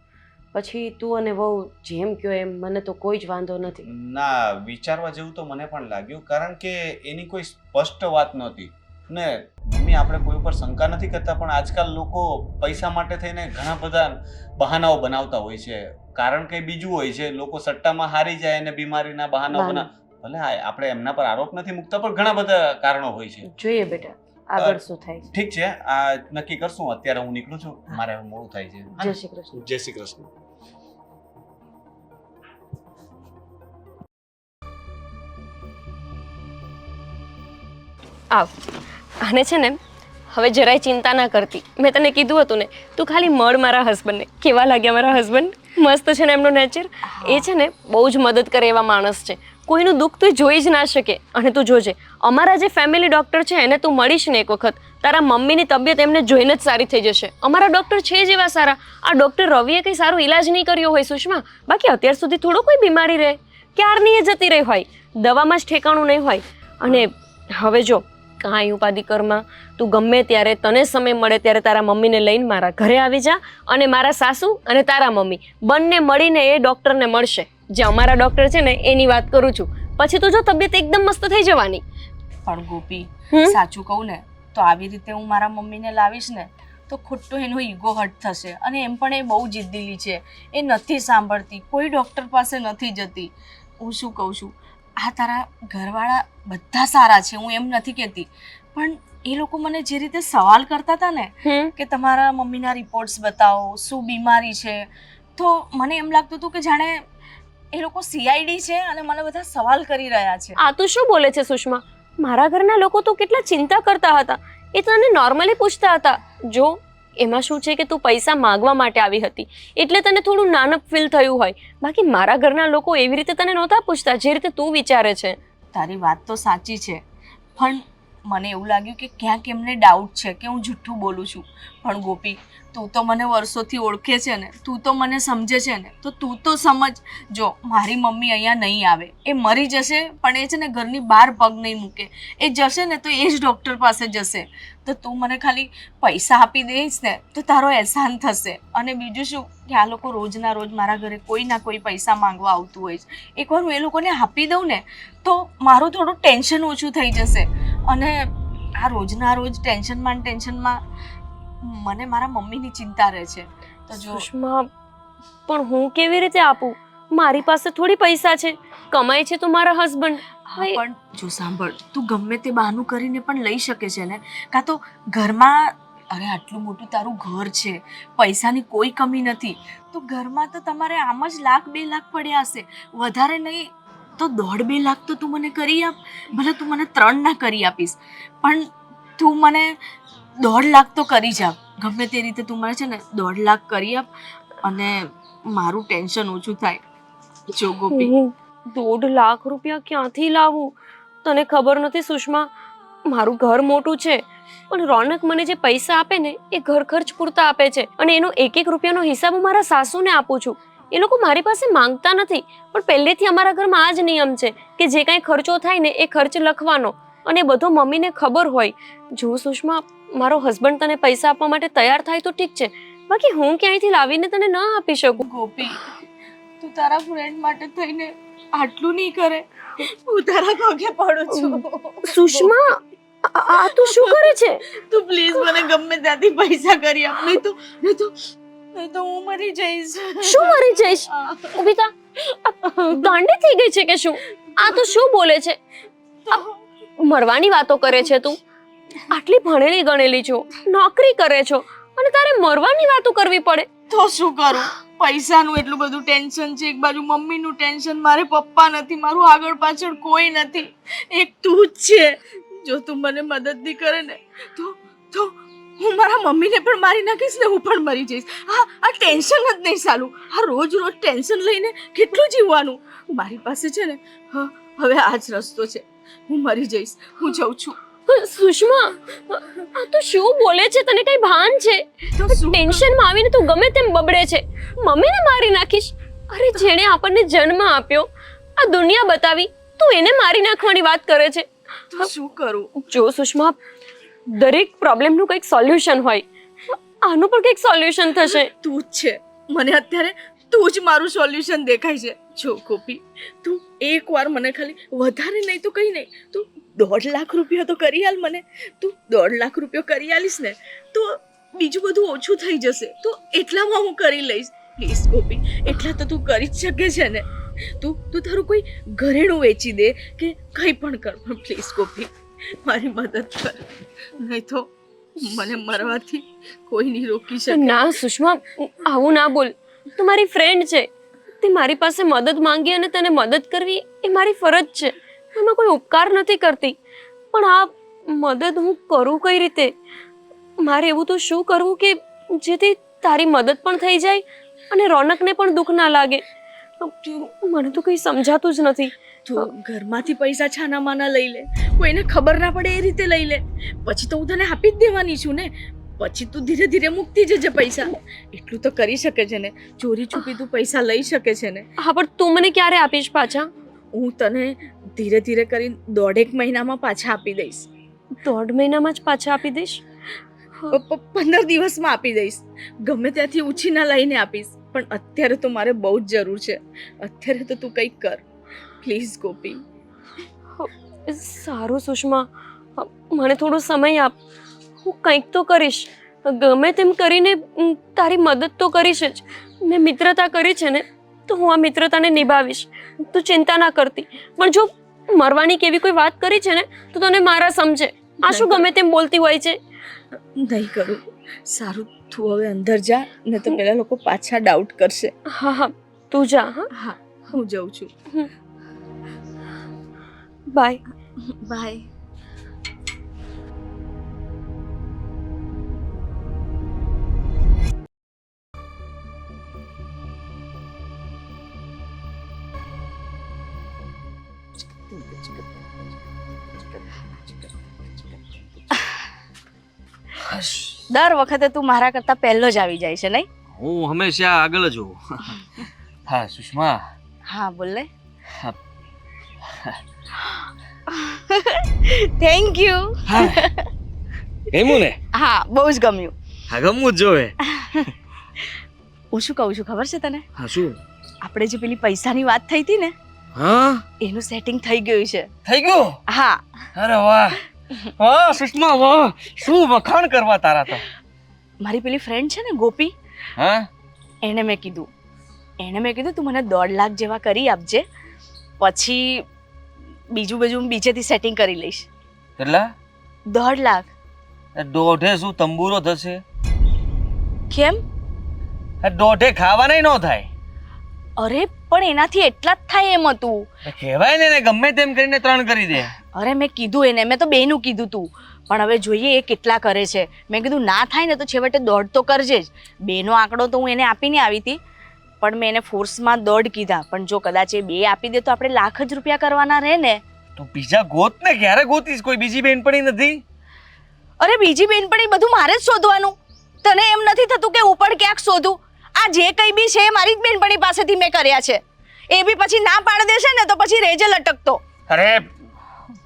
પછી તું અને વહુ જેમ કહો એમ, મને તો કોઈ જ વાંધો નથી. ના, વિચારવા જેવું તો મને પણ લાગ્યું, કારણ કે એની કોઈ સ્પષ્ટ વાત નહોતી ને. મમ્મી, આપણે કોઈ ઉપર શંકા નથી કરતા, પણ આજકાલ લોકો પૈસા માટે થઈને ઘણા બધા બહાનાઓ બનાવતા હોય છે. કારણ કંઈ બીજું હોય છે, લોકો સટ્ટામાં હારી જાય અને બીમારીના બહાનાઓ ભલે આપણે એમના પર આરોપ નથી મૂકતા, પણ ઘણા બધા કારણો હોય છે. જોઈએ બેટા આગળ શું થાય છે. ઠીક છે, આ નક્કી કરશું. અત્યારે હું નીકળું છું, મારે હવે મોડું થાય છે. જય શ્રી કૃષ્ણ. જય શ્રી કૃષ્ણ. આવ. આને છે ને હવે જરાય ચિંતા ના કરતી. મેં તને કીધું હતું ને, તું ખાલી મળ મારા હસબન્ડને. કેવા લાગ્યા મારા હસબન્ડ? મસ્ત છે ને એમનો નેચર. એ છે ને બહુ જ મદદ કરે એવા માણસ છે. કોઈનું દુઃખ તું જોઈ જ ના શકે. અને તું જોજે, અમારા જે ફેમિલી ડૉક્ટર છે એને તું મળીશ ને એક વખત, તારા મમ્મીની તબિયત એમને જોઈને જ સારી થઈ જશે. અમારા ડૉક્ટર છે જ એવા સારા. આ ડૉક્ટર રવિએ કંઈ સારો ઈલાજ નહીં કર્યો હોય સુષ્મા, બાકી અત્યાર સુધી થોડો કોઈ બીમારી રહે, ક્યારની એ જતી રહી હોય, દવામાં જ ઠેકાણું નહીં હોય. અને હવે જો કાંઈ ઉપાધિ કરમાં, તું ગમે ત્યારે તને સમય મળે ત્યારે તારા મમ્મીને લઈને મારા ઘરે આવી જા, અને મારા સાસુ અને તારા મમ્મી બંને મળીને એ ડૉક્ટરને મળશે. જે અમારા ડૉક્ટર છે ને એની વાત કરું છું. પછી તો જો તબિયત એકદમ મસ્ત થઈ જવાની. પણ ગોપી, સાચું કહું ને તો આવી રીતે હું મારા મમ્મીને લાવીશ ને તો ખોટો એનો ઈગો હર્ટ થશે. અને એમ પણ એ બહુ જિદ્દીલી છે, એ નથી સાંભળતી, કોઈ ડૉક્ટર પાસે નથી જતી. હું શું કહું છું, આ તારા ઘરવાળા બધા સારા છે, હું એમ નથી કહેતી, પણ એ લોકો મને જે રીતે સવાલ કરતા હતા ને કે તમારા મમ્મીના રિપોર્ટ્સ બતાવો, શું બીમારી છે, તો મને એમ લાગતું હતું કે જાણે એ લોકો સીઆઈડી છે અને મને બધા સવાલ કરી રહ્યા છે. આ તું શું બોલે છે સુષ્મા? મારા ઘરના લોકો તો કેટલા ચિંતા કરતા હતા, એ તને નોર્મલી પૂછતા હતા. જો એમાં શું છે કે તું પૈસા માંગવા માટે આવી હતી એટલે તને થોડું નાનક ફીલ થયું હોય, બાકી મારા ઘરના લોકો એવી રીતે તને નહોતા પૂછતા જે રીતે તું વિચારે છે. તારી વાત તો સાચી છે, પણ મને એવું લાગ્યું કે ક્યાંક એમને ડાઉટ છે કે હું જૂઠું બોલું છું. પણ ગોપી, તું તો મને વર્ષોથી ઓળખે છે ને, તું તો મને સમજે છે ને, તો તું તો સમજ. જો મારી મમ્મી અહીંયા નહીં આવે, એ મરી જશે, પણ એ છે ને ઘરની બહાર પગ નહીં મૂકે. એ જશે ને તો એ જ ડૉક્ટર પાસે જશે. તો તું મને ખાલી પૈસા આપી દઈશ ને તો તારો અહેસાન થશે. અને બીજું શું કે આ લોકો રોજના રોજ મારા ઘરે કોઈ ના કોઈ પૈસા માંગવા આવતું હોય છે. એકવાર હું એ લોકોને આપી દઉં ને તો મારું થોડું ટેન્શન ઓછું થઈ જશે. અને આ રોજના રોજ ટેન્શનમાં મને મારા મમ્મીની ચિંતા રહે છે. તો જો સુષ્મા, પણ હું કેવી રીતે આપું? મારી પાસે થોડી પૈસા છે, કમાય છે તો મારા હસબન્ડ. પણ જો સાંભળ, તું ગમે તે બહાનું કરીને પણ લઈ શકે છે ને. કાં તો ઘરમાં, અરે આટલું મોટું તારું ઘર છે, પૈસાની કોઈ કમી નથી, તો ઘરમાં તો તમારે આમ જ 1,00,000 2 લાખ પડ્યા હશે, વધારે નહીં તો 1.5-2 લાખ તો તું મને કરી આપ. ભલે તું મને 3 ના કરી આપીશ, પણ તું મને 1.5 લાખ તો કરી જ આપ. ગમે તે રીતે તું મને છે ને 1.5 લાખ કરી આપ, અને મારું ટેન્શન ઓછું થાય. જો ગોપી, હું 1.5 લાખ રૂપિયા ક્યાંથી લાવું? તને ખબર નથી સુષ્મા, મારું ઘર મોટું છે, પણ રોનક મને જે પૈસા આપે ને એ ઘર ખર્ચ પૂરતા આપે છે, અને એનો 1-1 રૂપિયાનો હિસાબ હું મારા સાસુને આપું છું. એ લોકો મારી પાસે માંગતા નથી, પણ પહેલેથી અમારા ઘરમાં આ જ નિયમ છે કે જે કાંઈ ખર્ચો થાય ને એ ખર્ચ લખવાનો, અને બધો મમ્મીને ખબર હોય. જો સુષ્મા, મારો હસબન્ડ તને પૈસા આપવા માટે તૈયાર થાય તો ઠીક છે, બાકી હું ક્યાંયથી લાવીને તને ન આપી શકું. ગોપી, તું તારા ફ્રેન્ડ માટે થઈને આટલું નહીં કરે. હું તારા પગે પડું છું. સુષ્મા, આ તું શું કરે છે? તું પ્લીઝ મને ગમે ત્યાંથી પૈસા કરી આપ, નહીં તો હું મરી જઈશ. શું મરી જઈશ? ઊભી થા. ગાંડી થઈ ગઈ છે કે શું? આ તો શું બોલે છે? મરવાની વાતો કરે છે તું? આટલી ભણેલી ગણેલી છો, નોકરી કરે છો, અને તારે મરવાની વાતો કરવી પડે? તો શું કરું? પૈસાનું એટલું બધું ટેન્શન છે, એક બાજુ મમ્મીનું ટેન્શન, મારે પપ્પા નથી, મારું આગળ પાછળ કોઈ નથી, એક તું જ છે. જો તું મને મદદ નહીં કરે ને તો હું મારા મમ્મીને પણ મારી નાખીશ ને હું પણ મરી જઈશ. આ ટેન્શન જ નહીં સાલું. આ રોજ ટેન્શન લઈને કેટલું જીવવાનું? મારી પાસે છે ને હવે આ જ રસ્તો છે. હું મરી જઈશ, હું જઉં છું. સુષ્મા, આ તો શું બોલે છે? તને કઈ ભાન છે? ટેન્શનમાં આવીને તું ગમે તેમ બબડે છે. મમ્મીને મારી નાખીશ? અરે જેણે આપણને જન્મ આપ્યો, આ દુનિયા બતાવી, તું એને મારી નાખવાની વાત કરે છે. તો શું કરું? જો સુષ્મા, દરેક પ્રોબ્લેમનું કંઈક સોલ્યુશન હોય, આનું પણ કંઈક સોલ્યુશન થશે. તું જ છે, મને અત્યારે તું જ મારું સોલ્યુશન દેખાય છે. જો ગોપી, તું એકવાર મને ખાલી, વધારે નહીં તો કંઈ નહીં, તું 1.5 લાખ રૂપિયા તો કરી આલ મને. તું 1.5 લાખ રૂપિયા કરી આલીશ ને તો બીજું બધું ઓછું થઈ જશે. તો એટલામાં હું કરી લઈશ. પ્લીઝ ગોપી, એટલા તો તું કરી જ શકે છે ને. તું તારું કોઈ ઘરેણું વેચી દે કે કંઈ પણ કર, પણ પ્લીઝ ગોપી મારી મદદ કર, નહીં તો મને મરવાથી કોઈ નહીં રોકી શકે. ના સુષ્મા, આવું ના બોલ. તું મારી ફ્રેન્ડ છે, તે મારી પાસે મદદ માંગી અને તને મદદ કરવી એ મારી ફરજ છે. એમાં કોઈ ઉપકાર નથી કરતી, પણ આ મદદ હું કરું કઈ રીતે? મારે એવું તો શું કરવું કે જેથી તારી મદદ પણ થઈ જાય અને રોનકને પણ દુઃખ ના લાગે? મને તો કંઈ સમજાતું જ નથી. તું ઘરમાંથી પૈસા છાના માના લઈ લે, કોઈને ખબર ના પડે એ રીતે લઈ લે. પછી તો હું તને આપી જ દેવાની છું ને. પછી તું ધીરે ધીરે મૂકતી જજે પૈસા. એટલું તો કરી શકે છે ને. ચોરી છુપી તું પૈસા લઈ શકે છે ને. હા, પણ તું મને ક્યારે આપીશ પાછા? હું તને ધીરે ધીરે કરીને 1.5 મહિનામાં પાછા આપી દઈશ. 1.5 મહિનામાં જ પાછા આપી દઈશ? 15 દિવસમાં આપી દઈશ. ગમે ત્યાંથી ઉછીના લઈને આપીશ. પણ અત્યારે તો મારે બહુ જ જરૂર છે. અત્યારે તો તું કંઈક કર પ્લીઝ ગોપી. સારું સુષ્મા, મને થોડો સમય આપ. હું કંઈક તો કરીશ. ગમે તેમ કરીને તારી મદદ તો કરીશ જ. મેં મિત્રતા કરી છે ને, તો હું આ મિત્રતાને નિભાવીશ. તું ચિંતા ના કરતી. પણ જો મરવાની કેવી કોઈ વાત કરી છે ને, તો તને મારા સમજે. આ શું ગમે તેમ બોલતી હોય છે? નહીં કરું. સારું, તું હવે અંદર જા, ને તો પેલા લોકો પાછા ડાઉટ કરશે. હા હા, તું જા. હા હા, હું જાઉં છું. બાય. બાય. દર વખતે તું મારા કરતા પહેલો જ આવી જાય છે નહીં? હું હંમેશા આગળ જ હોઉં. હા સુષ્મા. હા બોલ ને. હા. Thank you. એમું ને? હા, બહુ જ ગમ્યું. હા, ગમવું જ જોવે. હું શું કહું છું ખબર છે તને? હા, શું? આપણે જે પેલી પૈસાની વાત થઈ હતી ને, હા, એનું સેટિંગ થઈ ગયું છે. થઈ ગયું? હા. અરે વાહ વાહ સુષ્મા વાહ, શું વખાણ કરવા તારા તો. મારી પેલી ફ્રેન્ડ છે ને ગોપી, હા, એને મેં કીધું તું મને 1.5 લાખ જેવા કરી આપજે, પછી બીજું બીજેથી સેટિંગ કરી લઈશ. કેટલા? 1.5 લાખ. દોઢે શું તંબુરો થશે? કેમ? દોઢે ખાવાના ન થાય. અરે પણ એનાથી એટલા જ થાય એમ હતું. કહેવાય ને એને ગમે તેમ કરીને 3 કરી દે. અરે મેં કીધું એને, મેં તો 2 નું કીધું તું, પણ હવે જોઈએ એ કેટલા કરે છે. મેં કીધું ના થાય ને તો છેવટે 1.5 તો કરજે જ. 2 નો આંકડો તો હું એને આપીને આવી હતી, પણ મેં એને ફોર્સમાં 1.5 કીધા. પણ જો કદાચ એ 2 આપી દે તો આપણે લાખ જ રૂપિયા કરવાના રહે ને. તો બીજા ગોત ને. ક્યારે ગોતીશ? કોઈ બીજી બેનપણી નથી? અરે બીજી બેનપણી બધું મારે જ શોધવાનું? તને એમ નથી થતું કે હું પણ ક્યાંક શોધું? આ જે કંઈ બી છે મારી જ બેનપણી પાસેથી મેં કર્યા છે. એ બી પછી ના પાડી દેશે ને તો પછી રેજે લટકતો. અરે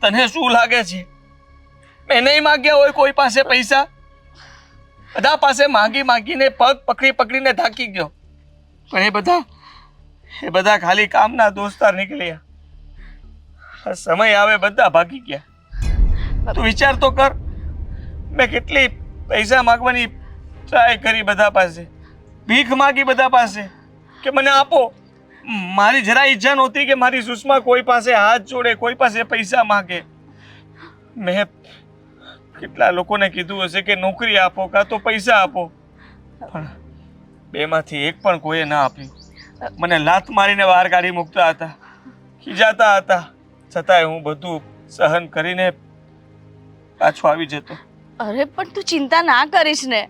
તને શું લાગે છે મેં નહીં માંગ્યા હોય કોઈ પાસે પૈસા? બધા પાસે માંગીને પગ પકડીને થાકી ગયો. પણ એ બધા ખાલી કામના દોસ્તાર નીકળ્યા. આ સમય આવે બધા ભાગી ગયા. તું વિચાર તો કર, મેં કેટલી પૈસા માંગવાની ટ્રાય કરી બધા પાસે, ભીખ માંગી બધા પાસે કે મને આપો. મારી જરા ઈચ્છા નહોતી કે મારી સુષ્મા કોઈ પાસે હાથ જોડે, કોઈ પાસે પૈસા માંગે. મેં કેટલા લોકોને કીધું હશે કે નોકરી આપો કાં તો પૈસા આપો, પણ 2 માંથી એક પણ કોઈએ ના આપ્યું. મને લાત મારીને બહાર કાઢી મૂકતા હતા, ખીજાતા હતા, છતાંય હું બધું સહન કરીને પાછો આવી જતો. અરે પણ તું ચિંતા ના કરીશ ને.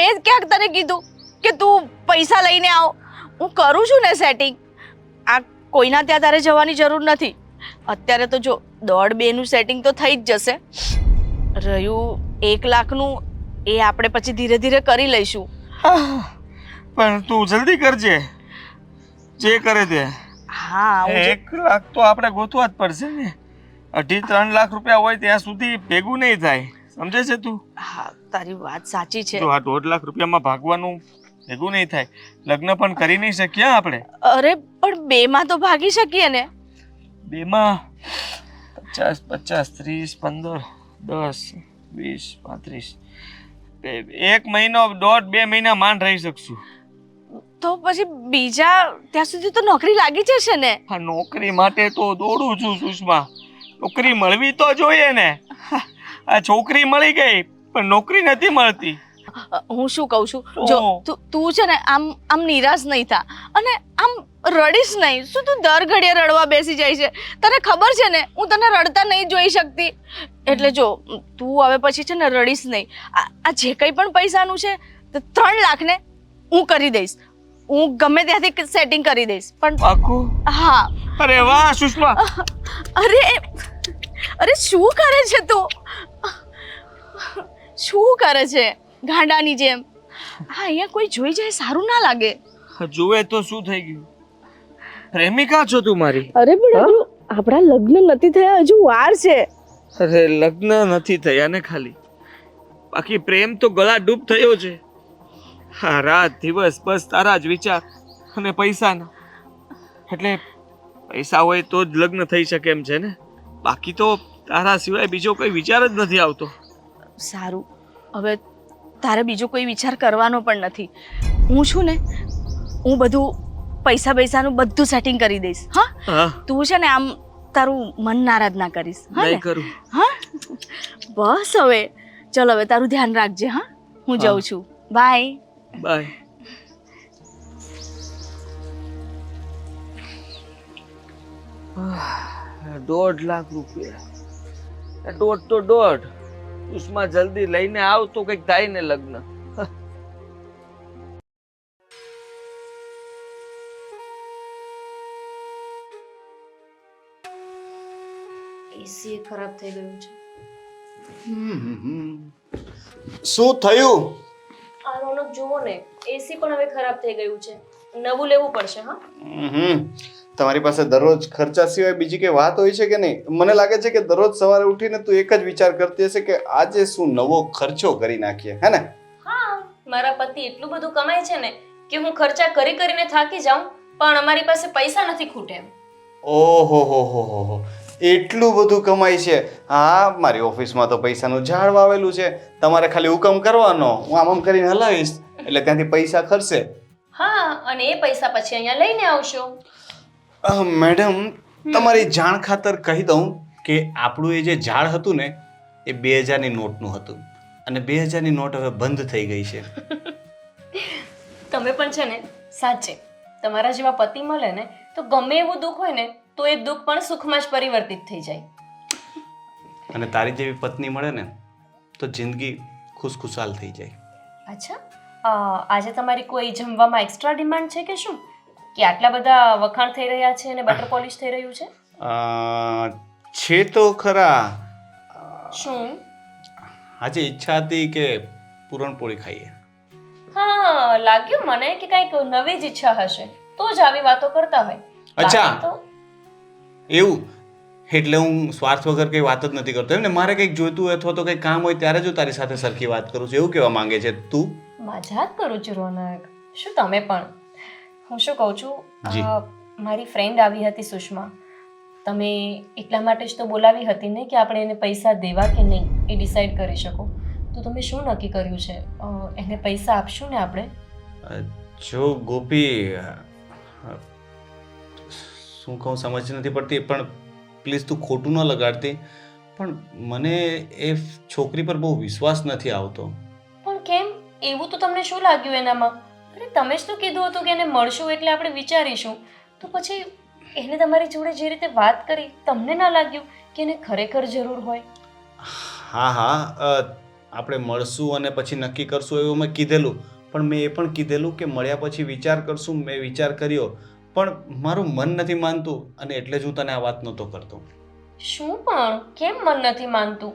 મેં ક્યાંક તને કીધું કે તું પૈસા લઈને આવ? હું કરું છું ને સેટિંગ. આ કોઈના ત્યાં તારે જવાની જરૂર નથી. અત્યારે તો જો 1.5-2 નું સેટિંગ તો થઈ જ જશે. રહ્યું 1 લાખનું, એ આપણે પછી ધીરે ધીરે કરી લઈશું. પણ તું જલ્દી કરજે, જે કરે તે. હા, 1 લાખ તો આપણે ગોતવા જ પડશે ને. 2.5-3 લાખ રૂપિયા હોય ત્યાં સુધી ભેગું નહીં થાય, સમજે છે તું? હા, તારી વાત સાચી છે. જો આ 1.5 લાખ રૂપિયામાં ભાગવાનું ભેગું નહીં થાય. લગ્ન પણ કરી નહીં શકીએ આપણે. અરે પણ 2 માં તો ભાગી શકીએ ને. 2 માં 50, 30, 15, 10, 20, 35. 1 મહિનો, 1.5-2 મહિના માંડ રહી શકશું. તો પછી બીજા ત્યાં સુધી તો નોકરી લાગી જશે ને. આ નોકરી માટે તો દોડું છું સુષ્મા. નોકરી મળવી તો જોઈએ ને. આ છોકરી મળી ગઈ પણ નોકરી નથી મળતી. હું શું કહું છું જો તું છે ને આમ નિરાશ નહીં થા અને આમ રડીશ નહીં. શું તું દર ઘડીએ રડવા બેસી જાય છે? તને ખબર છે ને હું તને રડતા નહીં જોઈ શકતી. એટલે જો તું હવે પછી છે ને રડીશ નહીં. આ જે કંઈ પણ પૈસાનું છે 3 લાખ ને હું કરી દઈશ. હું ગમે ત્યાંથી સેટિંગ કરી દઈશ. પણ પાકું? હા. અરે વાહ સુષ્મા. અરે શું કરે છે તું? શું કરે છે ગાંડાની જેમ? હા, અહીંયા કોઈ જોઈ જાય સારું ના લાગે. જુએ તો શું થઈ ગયું? પ્રેમિકા છો તું મારી? અરે પણ હજુ આપણા લગ્ન નથી થયા, હજુ વાર છે. અરે લગ્ન નથી થયા ને ખાલી, બાકી પ્રેમ તો ગળા ડૂબ થયો છે. હા, રાત દિવસ બસ તારા જ વિચાર અને પૈસાના. એટલે પૈસા હોય તો જ લગ્ન થઈ શકે એમ છે ને, બાકી તો તારા સિવાય બીજો કોઈ વિચાર જ નથી આવતો. સારું, હવે તારે બીજો કોઈ વિચાર કરવાનો પણ નથી. હું છું ને, હું બધું પૈસાનું બધું સેટિંગ કરી દઈશ. હા, તું છે ને આમ તારું મન નારાજ ના કરીશ. હા નહીં કરું. હા, બસ હવે ચલો, હવે તારું ધ્યાન રાખજે. હા, હું જાઉં છું. Bye bye. ₹1.5 લાખ. દોઢ તો દોઢ. ઉસમાં જલ્દી લઈને આવ તો કઈક થાય ને લગ્ન. એસી ખરાબ થઈ ગયું છે. શું થયું? આ રોનક જુઓ ને, એસી પણ હવે ખરાબ થઈ ગયું છે. નવું લેવું પડશે. હા, તમારી પાસે દરરોજ ખર્ચા સિવાય બીજી કઈ વાત હોય છે કે નહીં? મને લાગે છે કે દરરોજ સવારે ઉઠીને તું એક જ વિચાર કરતી હશે કે આજે શું નવો ખર્ચો કરી નાખીએ, હે ને? હા, મારા પતિ એટલું બધું કમાય છે ને કે હું ખર્ચા કરીને થાકી જાઉં, પણ અમારી પાસે પૈસા નથી ખૂટે એમ. ઓહો, એટલું બધું કમાય છે? હા, મારી ઓફિસમાં તો પૈસાનું ઝાડ વાવેલું છે. તમારે ખાલી હુકમ કરવાનો, હું આમ કરીને હલાવીશ એટલે ત્યાંથી પૈસા ખર્ચે. હા, અને એ પૈસા પછી અહીંયા લઈને આવશો. મેડમ, તમારી જાણ ખાતર કહી દઉં કે આપણું એ જે ઝાડ હતું ને એ 2000ની નોટનું હતું અને 2000ની નોટ હવે બંધ થઈ ગઈ છે. તમે પણ છે ને, સાચે તમારા જેવા પતિ મળે ને તો ગમે એવું દુઃખ હોય ને તો એ દુઃખ પણ સુખમાં જ પરિવર્તિત થઈ જાય. અને તારી જેવી પત્ની મળે ને તો જિંદગી ખુશખુશાલ થઈ જાય. અચ્છા, આજે તમારી કોઈ જમવામાં એક્સ્ટ્રા ડિમાન્ડ છે કે શું, કે આટલા બધા વખાણ થઈ રહ્યા છે અને બટર પોલિશ થઈ રહ્યું છે? છે તો ખરા. શું? આજે ઈચ્છા હતી કે પૂરણપોળી ખાઈએ. હા, લાગ્યું મને કે કંઈક નવી જ ઈચ્છા હશે તો જ આવી વાતો કરતા હોય. અચ્છા, બાકી તો એવું? એટલે હું સ્વાર્થ વગર કંઈ વાત જ નથી કરતો એમ ને. મારે કંઈક જોઈતું હોય અથવા તો કંઈક કામ હોય ત્યારે જ તારી સાથે સરખી વાત કરું છું, એવું કહેવા માંગે છે તું? મજાક કરું છું રોનક. શું તમે પણ? હું શું કહું છું, મારી ફ્રેન્ડ આવી હતી સુષ્મા, તમે એટલા માટે જ તો બોલાવી હતી ને કે આપણે એને પૈસા દેવા કે નહીં એ ડિસાઈડ કરી શકો. તો તમે શું નક્કી કર્યું છે? એને પૈસા આપશું ને આપણે? જો ગોપી, શું કહું સમજ નથી પડતી, પણ પ્લીઝ તું ખોટું ન લગાડતી, પણ મને એ છોકરી પર બહુ વિશ્વાસ નથી આવતો. પણ કેમ? એવું તો તમને શું લાગ્યું એનામાં? અરે તમે જ તો કીધું હતું કે એને મળશું એટલે આપણે વિચારીશું. તો પછી એને તમારી જોડે જે રીતે વાત કરી તમને ના લાગ્યું કે એને ખરેખર જરૂર હોય? હા, આપણે મળશું અને પછી નક્કી કરશું એવું મેં કીધેલું, પણ મેં એ પણ કીધેલું કે મળ્યા પછી વિચાર કરશું. મેં વિચાર કર્યો પણ મારું મન નથી માનતું અને એટલે જ હું તને આ વાત નહોતો કરતો. શું પણ? કેમ મન નથી માનતું?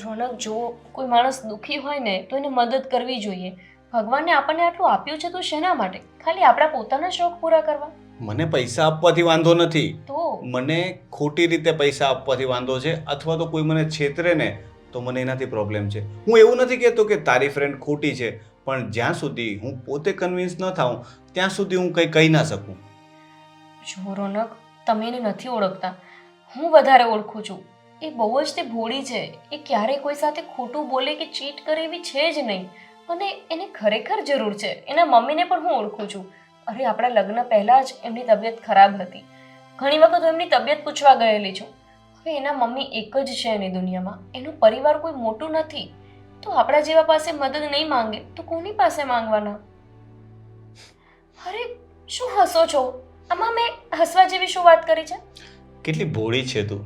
રોનક, જો કોઈ માણસ દુઃખી હોય ને તો એને મદદ કરવી જોઈએ. ભગવાને આપણને આટલું આપ્યું છે તો શેના માટે? ખાલી આપણા પોતાના શોખ પૂરા કરવા? મને પૈસા આપવાથી વાંધો નથી, તો મને ખોટી રીતે પૈસા આપવાથી વાંધો છે અથવા તો કોઈ મને છેતરે ને તો મને એનાથી પ્રોબ્લેમ છે. હું એવું નથી કહેતો કે તારી ફ્રેન્ડ ખોટી છે, પણ જ્યાં સુધી હું પોતે કન્વિન્સ ન થાઉં ત્યાં સુધી હું કંઈ કહી ના શકું. જો રોનક, તમે એને નથી ઓળખતા, હું વધારે ઓળખું છું. એ બહુ જ તે ભોળી છે. એ ક્યારેય કોઈ સાથે ખોટું બોલે કે ચીટ કરે એવી છે જ નહીં. અને એને ખરેખર જરૂર છે. એના મમ્મીને પણ હું ઓળખું છું. અરે, આપણા લગ્ન પહેલાં જ એમની તબિયત ખરાબ હતી. ઘણી વખત હું એમની તબિયત પૂછવા ગયેલી છું. હવે એના મમ્મી એક જ છે એની દુનિયામાં, એનું પરિવાર કોઈ મોટું નથી. તો આપણા જેવા પાસે મદદ નહીં માંગે તો કોની પાસે માંગવાના? અરે શું હસો છો? આમાં મેં હસવા જેવી શું વાત કરી છે? કેટલી ભોળી છે તું,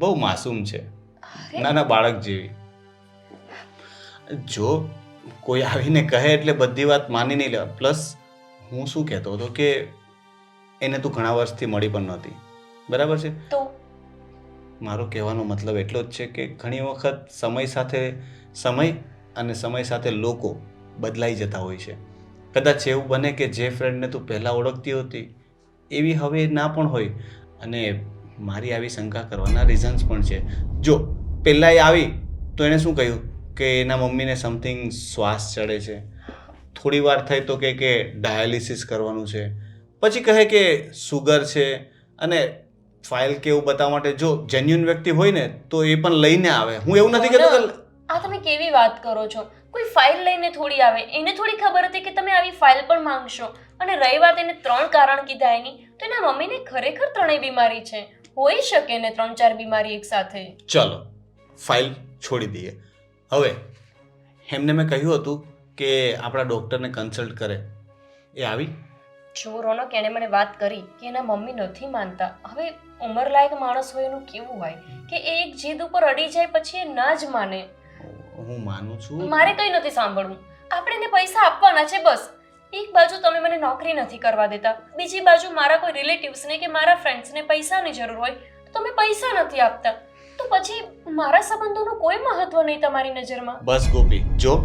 બહુ માસૂમ છે, અરે નાના બાળક જેવી. જો કોઈ આવીને કહે એટલે બધી વાત માની નહીં લેવા. પ્લસ હું શું કહેતો હતો કે એને તું ઘણા વર્ષથી મળી પણ નહોતી, બરાબર છે? તો મારો કહેવાનો મતલબ એટલો જ છે કે ઘણી વખત સમય અને સમય સાથે લોકો બદલાઈ જતા હોય છે. કદાચ એવું બને કે જે ફ્રેન્ડને તું પહેલાં ઓળખતી હતી એવી હવે ના પણ હોય. અને મારી આવી શંકા કરવાના રીઝન્સ પણ છે. જો પહેલાં એ આવી તો એણે શું કહ્યું કે એના મમ્મીને સમથિંગ શ્વાસ ચડે છે, થોડી વાર થઈ તો કહે કે ડાયાલિસિસ કરવાનું છે, પછી કહે કે સુગર છે, અને ફાઇલ કે એવું બતાવવા માટે જો જેન્યુઅન વ્યક્તિ હોય ને તો એ પણ લઈને આવે. હું એવું નથી કહેતો કે આ તમે કેવી વાત કરો છો? કોઈ ફાઇલ લઈને થોડી આવે. એને થોડી ખબર હતી કે તમે આવી ફાઇલ પણ માંગશો. અને રહી વાત એને 3 કારણ કીધા એની, તો એના મમ્મીને ખરેખર 3 બીમારી છે. હોઈ શકે ને 3-4 બીમારી એક સાથે. ચલો ફાઇલ છોડી દઈએ. હવે એમને મેં કહ્યું હતું કે આપણા ડૉક્ટરને કન્સલ્ટ કરે, એ આવી? જો રોનક, એણે મને વાત કરી કે એના મમ્મી નથી માનતા. હવે ઉંમરલાયક માણસ હોય એનું કેવું હોય કે એ એક જીદ ઉપર અડી જાય પછી એ ના જ માને. હું માનું છું. મારે કંઈ નથી સાંભળવું. આપણે એને પૈસા આપવાના છે બસ. એક બાજુ તમે મને નોકરી નથી કરવા દેતા, બીજી બાજુ મારા કોઈ રિલેટિવ્સને કે મારા ફ્રેન્ડ્સને પૈસાની જરૂર હોય તો તમે પૈસા નથી આપતા. તો પછી મારા સંબંધોનું કોઈ મહત્વ નહીં તમારી નજરમાં. બસ ગોપી, જો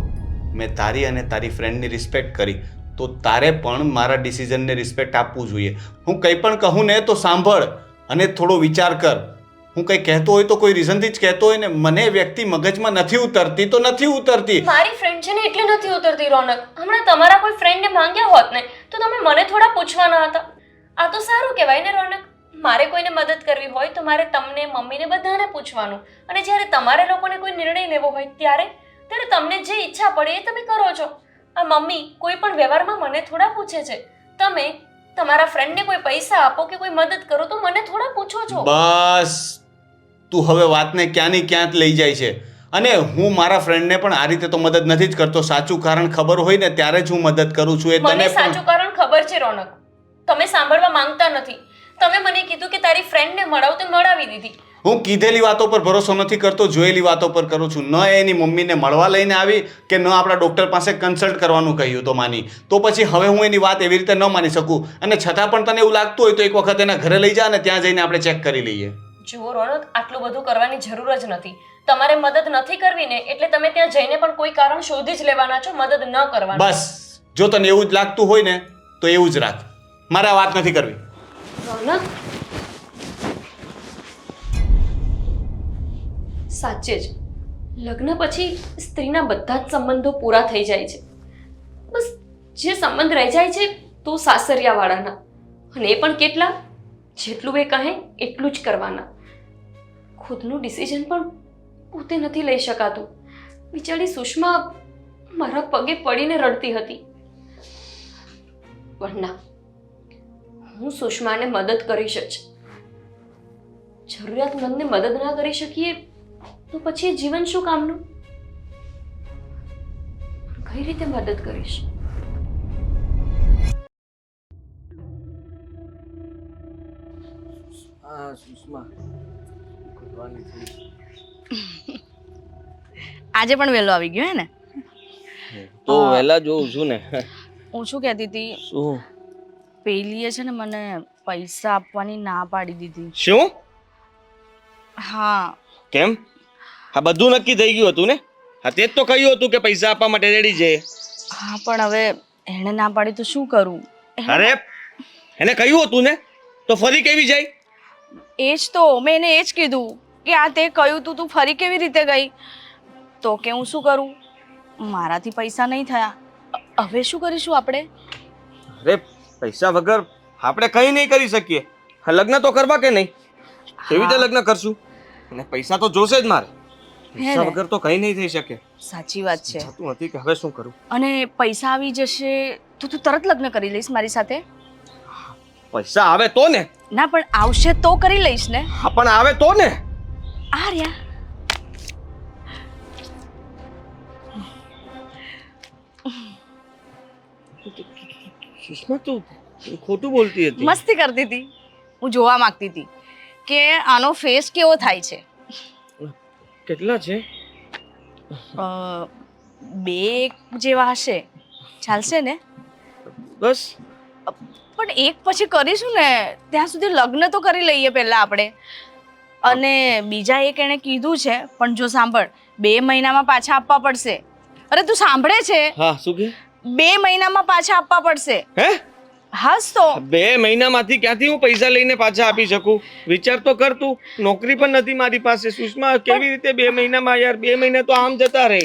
મેં તારી અને તારી ફ્રેન્ડની રિસ્પેક્ટ કરી તો તારે પણ મારા ડિસિઝનને રિસ્પેક્ટ આપવું જોઈએ. હું કંઈ પણ કહું ને તો સાંભળ અને થોડો વિચાર કર. હું કંઈ કહેતો હોય તો કોઈ રીઝનથી જ કહેતો હોય ને. મને વ્યક્તિ મગજમાં નથી ઉતરતી તો નથી ઉતરતી. મારી ફ્રેન્ડ છે ને એટલે નથી ઉતરતી રોનક. હમણાં તમારા કોઈ ફ્રેન્ડને માંગ્યા હોત ને તો તમે મને થોડા પૂછવાના હતા. આ તો સારું કહેવાય ને રોનક. મારે કોઈને મદદ કરવી હોય તો મારે તમને, મમ્મીને, બધાને પૂછવાનું. અને જ્યારે તમારે લોકોને કોઈ નિર્ણય લેવો હોય ત્યારે તમને જે ઈચ્છા પડે એ તમે કરો છો. આ મમ્મી કોઈ પણ વ્યવહારમાં મને થોડા પૂછે છે. તમે તમારા ફ્રેન્ડને કોઈ પૈસા આપો કે કોઈ મદદ કરો તો મને થોડા પૂછો છો. બસ તું હવે વાતને ક્યાંની ક્યાં લઈ જાય છે. અને હું મારા ફ્રેન્ડને પણ આ રીતે તો મદદ નથી જ કરતો. સાચું કારણ ખબર હોય ને ત્યારે જ હું મદદ કરું છું. એ મને તને સાચું કારણ ખબર છે રોનક. તમે સાંભળવા માંગતા નથી. તમે મને કીધું કે તારી ફ્રેન્ડને મળાવ તો મળાવી દીધી. હું કીધેલી વાતો પર ભરોસો નથી કરતો, જોયેલી વાતો પર કરું છું. ન એની મમ્મીને મળવા લઈને આવી કે ન આપણા ડૉક્ટર પાસે કન્સલ્ટ કરવાનું કહ્યું તો માની. તો પછી હવે હું એની વાત એવી રીતે ન માની શકું. અને છતાં પણ તને એવું લાગતું હોય તો એક વખત એના ઘરે લઈ જા અને ત્યાં જઈને આપણે ચેક કરી લઈએ. જુઓ રોનક, આટલું બધું કરવાની જરૂર જ નથી. તમારે મદદ નથી કરવી ને એટલે તમે ત્યાં જઈને પણ કોઈ કારણ શોધી જ લેવાના છો, મદદ ન કરવાની. બસ જો તને એવું જ લાગતું હોય ને તો એવું જ રાખ. મારે આ વાત નથી કરવી. રોનક, સાચે જ લગ્ન પછી સ્ત્રીના બધા જ સંબંધો પૂરા થઈ જાય છે. બસ જે સંબંધ રહી જાય છે તો સાસરિયાવાળાના, અને એ પણ કેટલા, જેટલું એ કહે એટલું જ કરવાના. ખુદનું ડિસિઝન પણ પોતે નથી લઈ શકાતું. બિચારી સુષ્મા મારા પગે પડીને રડતી હતી. પણ ના, હું સુષ્માને મદદ કરીશ જ. જરૂરિયાતમંદને મદદ ના કરી શકીએ તો પછી જીવન શું કામનું? કઈ રીતે મદદ કરીશ? આજે પણ વહેલો આવી ગયો હે ને? તો વહેલા જોઉં છું ને. હું શું કહેતી હતી, શું? પેલીએ છે ને મને પૈસા આપવાની ના પાડી દીધી. શું? હા. કેમ? આ બધું નક્કી થઈ ગયું હતું ને? હા, તે જ તો કહ્યું હતું કે પૈસા આપવા માટે રેડી છે. હા, પણ હવે એણે ના પાડી તો શું કરું? અરે એને કહ્યું હતું ને, તો ફરી કેવી જાય? એ જ તો મેં એને એ જ કીધું કે આ તે કહ્યું તું ફરી કેવી રીતે ગઈ? તો કે હું શું કરું, મારાથી પૈસા નહીં થયા. હવે શું કરીશું આપણે? અરે પૈસા વગર આપણે કંઈ નહીં કરી શકીએ. હા, લગ્ન તો કરવા કે નહીં? કેવી રીતે લગ્ન કરશું? અને પૈસા તો જોશે જ મારે. પૈસા વગર તો કંઈ નહીં થઈ શકે. સાચી વાત છે. થતું નથી કે હવે શું કરું. અને પૈસા આવી જશે તો તું તરત લગ્ન કરી લઈશ મારી સાથે? પૈસા આવે તો ને. ના, પણ આવશે તો કરી લઈશ ને. હા, પણ આવે તો ને. આ રહ્યા. સુષ્મા તું ખોટું બોલતી હતી. મસ્તી કરતી હતી. હું જોવા માંગતી હતી કે આનો ફેસ કેવો થાય છે. કેટલા છે? 2 જેવા હશે. ચાલશે ને? બસ પણ એક પછી કરીશું ને, ત્યાં સુધી લગ્ન તો કરી લઈએ પહેલા આપણે. અને બીજા એક એણે કીધું છે, પણ જો સાંભળ, 2 મહિનામાં પાછા આપવા પડશે. અરે તું સાંભળે છે? હા શું કે 2 મહિનામાં પાછા આપવા પડશે. હે હાસ તો 2 મહિનામાંથી ક્યાંથી હું પૈસા લઈને પાછા આપી શકું? વિચાર તો કર તું. નોકરી પણ નથી મારી પાસે સુષ્મા. કેવી રીતે 2 મહિનામાં? યાર 2 મહિના તો આમ જતા રહે.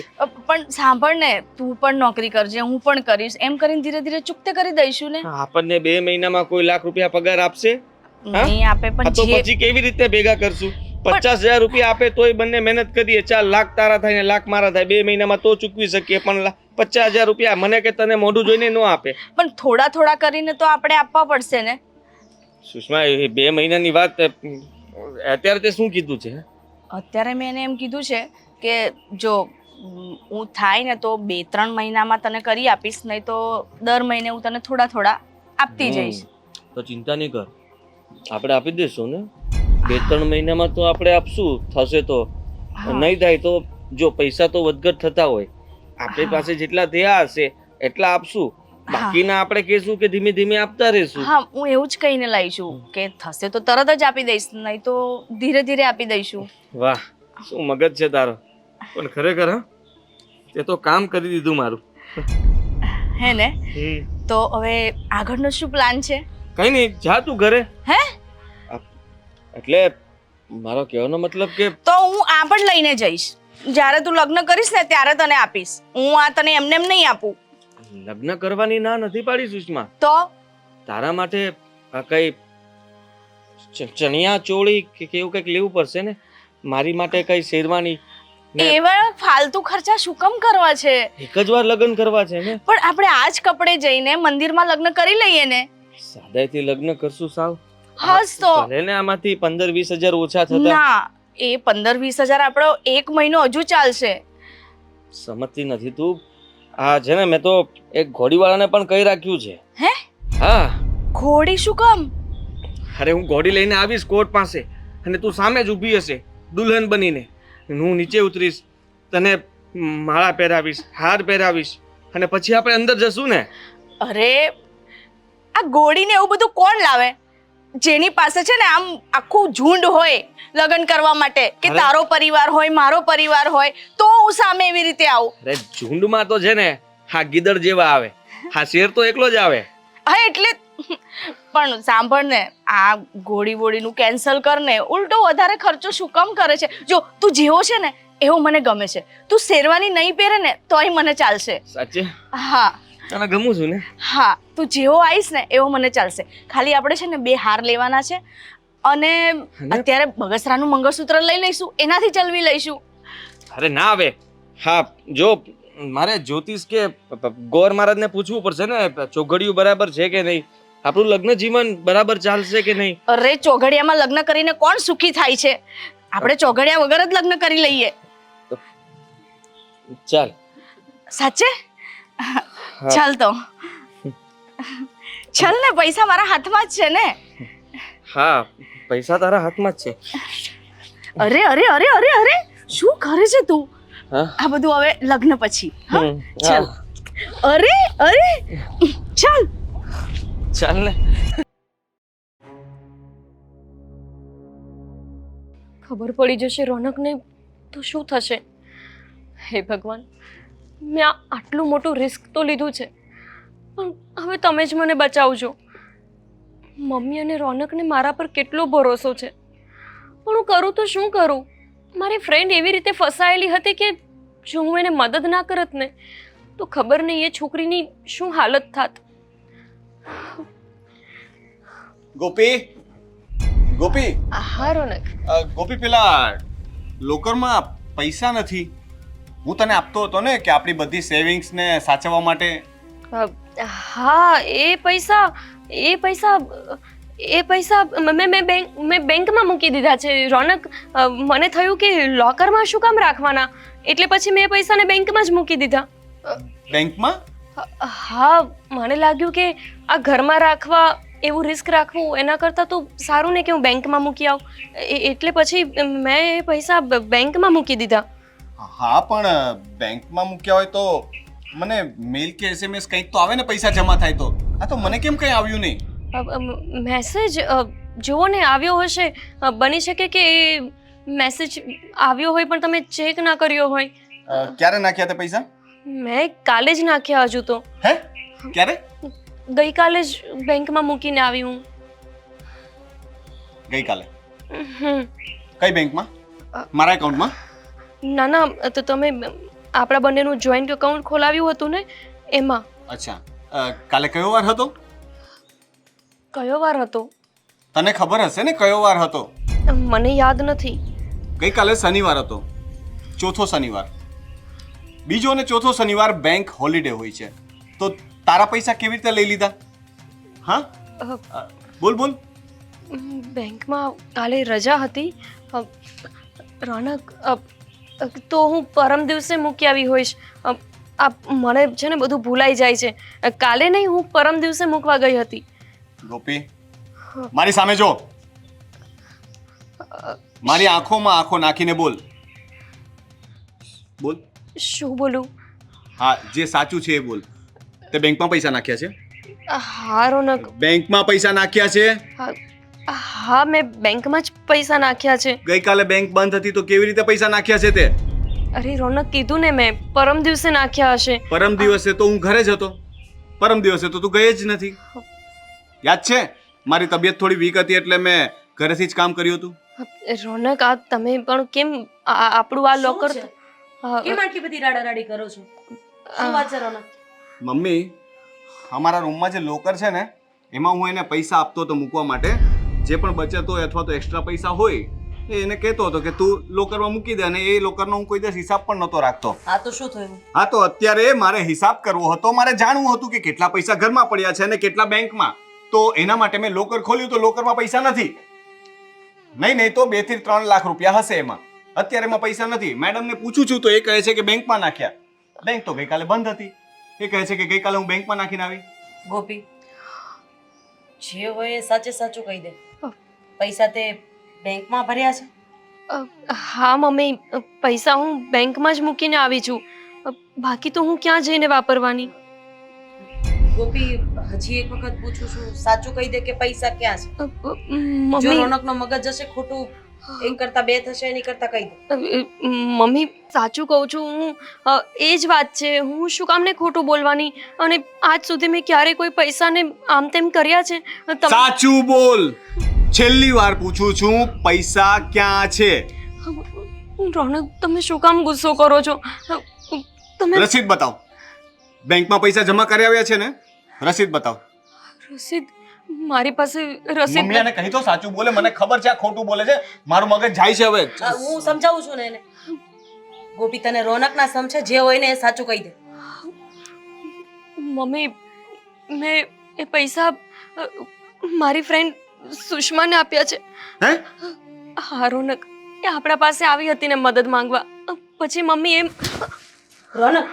પણ સાંભળ ને, તું પણ નોકરી કરજે, હું પણ કરીશ. એમ કરીને ધીરે ધીરે ચૂકતે કરી દઈશું ને. આપણને 2 મહિનામાં કોઈ લાખ રૂપિયા પગાર આપશે? નહીં આપે, આ પણ તો જે પછી કેવી રીતે ભેગા કરશું? 50,000 રૂપિયા આપે તોય બંને મહેનત કરીએ. 4 લાખ તારા થાય ને લાખ મારા થાય. 2 મહિનામાં તો ચૂકવી શકીએ, પણ 50,000 રૂપિયા મને કે તને મોઢું જોઈને ન આપે. પણ થોડા થોડા કરીને તો આપણે આપવા પડશે ને. સુષ્મા એ 2 મહિનાની વાત અત્યારે તે શું કીધું છે? અત્યારે મેં એને એમ કીધું છે કે જો હું થાય ને તો 2-3 મહિનામાં તને કરી આપીશ, નહીં તો દર મહિને હું તને થોડા થોડા આપતી જઈશ. તો ચિંતા નહીં કર, આપણે આપી દઈશું ને. 2-3 મહિનામાં તો આપણે આપશું. થશે તો, નહીં થાય તો જો પૈસા તો વધઘટ થતા હોય, આપણી પાસે જેટલા થયા હશે એટલા આપશું. બાકીના આપણે કહેશું કે ધીમે ધીમે આપતા રહીશું. હા, હું એવું જ કહીને લાવીશું કે થશે તો તરત જ આપી દઈશ, નહીં તો ધીરે ધીરે આપી દઈશું. વાહ, શું મગજ છે તારો! પણ ખરેખર હા, તે તો કામ કરી દીધું મારું. હે ને? તો હવે આગળનો શું પ્લાન છે? કઈ નહીં, જા તું ઘરે. હે? એટલે મારો કહેવાનો મતલબ કે તો હું આ પણ લઈને જઈશ. જ્યારે તું લગ્ન કરીશ ને ત્યારે તને આપીશ. હું આ તને એમને એમ નહીં આપું. લગ્ન કરવાની ના નથી પાડી સુષ્મા. તો તારા માટે આ કઈ ચણિયા ચોળી કે કેવું કંઈક લેવું પડશે ને. મારી માટે કઈ શેરવાની ને એવા ફાલતુ ખર્ચા શું કામ કરવા છે? એક જ વાર લગ્ન કરવા છે ને. પણ આપણે આ જ કપડે જઈને મંદિરમાં લગ્ન કરી લઈએ ને. સાદાઈથી લગ્ન કરશું સાવ. હસ તો ભલે ને આમાંથી 15-20 હજાર ઓછા થતા. ના, એ 15-20 હજાર આપણો 1 મહિનો હજુ ચાલશે. સમજતી નથી તું. હા છે ને, મેં તો એક ઘોડીવાળાને પણ કહી રાખ્યું છે. હે? હા. ઘોડી શું કામ? અરે હું ઘોડી લઈને આવીશ કોર્ટ પાસે, અને તું સામે જ ઊભી હશે દુલ્હન બનીને. હું નીચે ઉતરીશ, તને માળા પહેરાવીશ, હાર પહેરાવીશ, અને પછી આપણે અંદર જશું ને. અરે આ ઘોડીને એવું બધું કોણ લાવે? જેની પાસે છે ને આમ આખું ઝુંડ હોય લગ્ન કરવા માટે, કે તારો પરિવાર હોય, મારો પરિવાર હોય, તો હું સામે એવી રીતે આવું. અરે ઝુંડમાં તો છે ને હા ગીદડ જેવા આવે, હા શેર તો એકલો જ આવે. હા એટલે પણ સાંભળ ને, આ ઘોડી બોડીનું કેન્સલ કર ને. ઉલટો વધારે ખર્ચો શું કામ કરે છે? જો તું જેવો છે ને એવો મને ગમે છે. તું શેરવાની નહીં પહેરે ને તોય મને ચાલશે. સાચે? હા તને ગમું છું ને? હા, તું જેવો આવીશ ને એવો મને ચાલશે. ખાલી આપણે છે ને 2 હાર લેવાના છે, અને અત્યારે બગસરાનું મંગળસૂત્ર લઈ લઈશું, એનાથી ચલવી લઈશું. અરે ના આવે. હા જો મારે જ્યોતિષ કે ગોર મહારાજને પૂછવું પડશે ને, ચોઘડિયું બરાબર છે કે નહીં, આપણું લગ્ન જીવન બરાબર ચાલશે કે નહીં. અરે ચોઘડિયામાં લગ્ન કરીને કોણ સુખી થાય છે? આપણે ચોઘડિયા વગર જ લગ્ન કરી લઈએ. ચાલ. સાચે? ચાલ તો ચાલ ને, પૈસા મારા હાથમાં જ છે ને. હા, પૈસા તારા હાથમાં જ છે. અરે અરે અરે અરે અરે, શું કરે છે તું? હા? આ બધું હવે લગ્ન પછી. હા, ચાલ. અરે અરે ચાલ. ચાલ ને. ખબર પડી જશે રોનકને તો શું થશે? હે ભગવાન, મેં આટલું મોટું રિસ્ક તો લીધું છે, પણ હવે તમે જ મને બચાવજો. મમ્મી અને રોનકને મારા પર કેટલો ભરોસો છે, પણ હું કરું તો શું કરું? મારી ફ્રેન્ડ એવી રીતે ફસાયેલી હતી કે જો હું એને મદદ ના કરત ને તો ખબર નહીં એ છોકરીની શું હાલત થાત. ગોપી, ગોપી. હા રોનક. ગોપી, પેલા લોકરમાં પૈસા નથી. હું તને આપતો હતો ને કે આપણી બધી સેવિંગ્સ ને સાચવવા માટે. હા, એ પૈસા મેં બેંકમાં મૂકી દીધા છે રોનક. મને થયું કે લોકરમાં શું કામ રાખવાના, એટલે પછી મેં પૈસાને બેંકમાં જ મૂકી દીધા. બેંકમાં? હા મને લાગ્યું કે આ ઘરમાં રાખવા એવું રિસ્ક રાખવું એના કરતાં તો સારું ને કે હું બેંકમાં મૂકી આવું એટલે પછી મેં એ પૈસા બેંકમાં મૂકી દીધા. હા પણ બેંકમાં મૂક્યા હોય તો મને મેલ કે SMS કંઈક તો આવે ને પૈસા જમા થાય તો. આ તો મને કેમ કંઈ આવ્યું નહીં? મેસેજ જુઓ ને આવ્યો હશે. બની શકે કે એ મેસેજ આવ્યો હોય પણ તમે ચેક ના કર્યો હોય. ક્યારે નાખ્યા તે પૈસા? મેં કાલે જ નાખ્યા હજુ તો. હે ક્યારે? ગઈકાલે જ બેંકમાં મૂકીને આવી હું. ગઈકાલે? હમ. કઈ બેંકમાં? મારા એકાઉન્ટમાં? ના ના તો તમે આપણા બંનેનું જોઈન્ટ એકાઉન્ટ ખોલાવ્યું હતું ને એમાં. અચ્છા કાલે કયો વાર હતો? કયો વાર હતો? તને ખબર હશે ને કયો વાર હતો? મને યાદ નથી. ગઈકાલે શનિવાર હતો, ચોથો શનિવાર. બીજો અને ચોથો શનિવાર બેંક હોલિડે હોય છે, તો તારા પૈસા કેવી રીતે લઈ લીધા? હા બોલ બોલ. બેંકમાં કાલે રજા હતી. રોનક તો હું પરમ દિવસે મૂકી આવી હોઈશ. મને છે ને બધું ભૂલાઈ જાય છે. કાલે નહીં, હું પરમ દિવસે મૂકવા ગઈ હતી. ગોપી મારી સામે જો, મારી આંખોમાં આંખો નાખીને બોલ. બોલ. શું બોલું? હા જે સાચું છે એ બોલ. તે બેંકમાં પૈસા નાખ્યા છે? હા રોનક. બેંકમાં પૈસા નાખ્યા છે? હા મેં બેંકમાં જ પૈસા નાખ્યા છે. ગઈકાલે બેંક બંધ હતી તો કેવી રીતે પૈસા નાખ્યા છે તે? અરે રોનક કીધું ને મેં, પરમ દિવસે નાખ્યા હશે. પરમ દિવસે તો હું ઘરે જ હતો. પરમ દિવસે તો તું ગઈ જ નથી. યાદ છે? મારી તબિયત થોડી વીક હતી એટલે મેં ઘરેથી જ કામ કર્યું હતું. રોનક આ તમે પણ કેમ આપણું આ લોકર કેમ આટલી બધી રાડારાડી કરો છો? શું વાત છે રોનક? મમ્મી અમારા રૂમમાં જે લોકર છે ને એમાં હું એને પૈસા આપતો હતો મૂકવા માટે. જે પણ બચત હોય અથવા તો એક્સ્ટ્રા પૈસા હોય એ એને કહેતો હતો કે તું લોકરમાં મૂકી દે, અને એ લોકરનો હું કોઈ દિવસ હિસાબ પણ નહોતો રાખતો. હા તો શું થયું? હા તો અત્યારે મારે હિસાબ કરવો હતો, મારે જાણવું હતું કે કેટલા પૈસા ઘરમાં પડ્યા છે અને કેટલા બેંકમાં. તો એના માટે મેં લોકર ખોલ્યું તો લોકરમાં પૈસા નથી. નહીં તો 2 થી 3 લાખ રૂપિયા હશે એમાં. અત્યારે એમાં પૈસા નથી. મેડમને પૂછું છું તો એ કહે છે કે બેંકમાં નાખ્યા. બેંક તો ગઈકાલે બંધ હતી. એ કહે છે કે ગઈકાલે હું બેંકમાં નાખીને આવી. ગોપી, જે હોય એ સાચે સાચું કહી દે. પૈસા તે બેંકમાં ભર્યા છે? હા મમ્મી, પૈસા હું બેંકમાં જ મૂકીને આવી છું. બાકી તો હું ક્યાં જઈને વાપરવાની? ગોપી, હજી એક વખત પૂછું છું, સાચું કહી દે કે પૈસા ક્યાં છે? જો મમ્મી રોનકનો મગજ જશે ખોટું, એક કરતા બે થશે એની કરતા કહી દે. મમ્મી સાચું કહું છું હું. એ જ વાત છે, હું શું કામને ખોટું બોલવાની? અને આજ સુધી મેં ક્યારે કોઈ પૈસાને આમ તેમ કર્યા છે? સાચું બોલ. છેલ્લી વાર પૂછું છું, પૈસા ક્યાં છે? રોનક તમે શું કામ ગુસ્સો કરો છો? તમે રસીદ બતાવ. બેંકમાં પૈસા જમા કરી આવ્યા છે ને? રસીદ બતાવ. રસીદ? મારી પાસે રસીદ મમ્મીને કહી દો સાચું બોલે. મને ખબર છે આ ખોટું બોલે છે. મારું મગજ જાય છે હવે. હું સમજાવું છું ને એને. ગોપી તને રોનક ના સમજે, જે હોય ને એ સાચું કહી દે. મમ્મી મેં એ પૈસા મારી ફ્રેન્ડ સુષ્માને આપ્યા છે. હે? હા રોનક, એ આપણા પાસે આવી હતી ને મદદ માંગવા. પછી મમ્મી એમ. રોનક,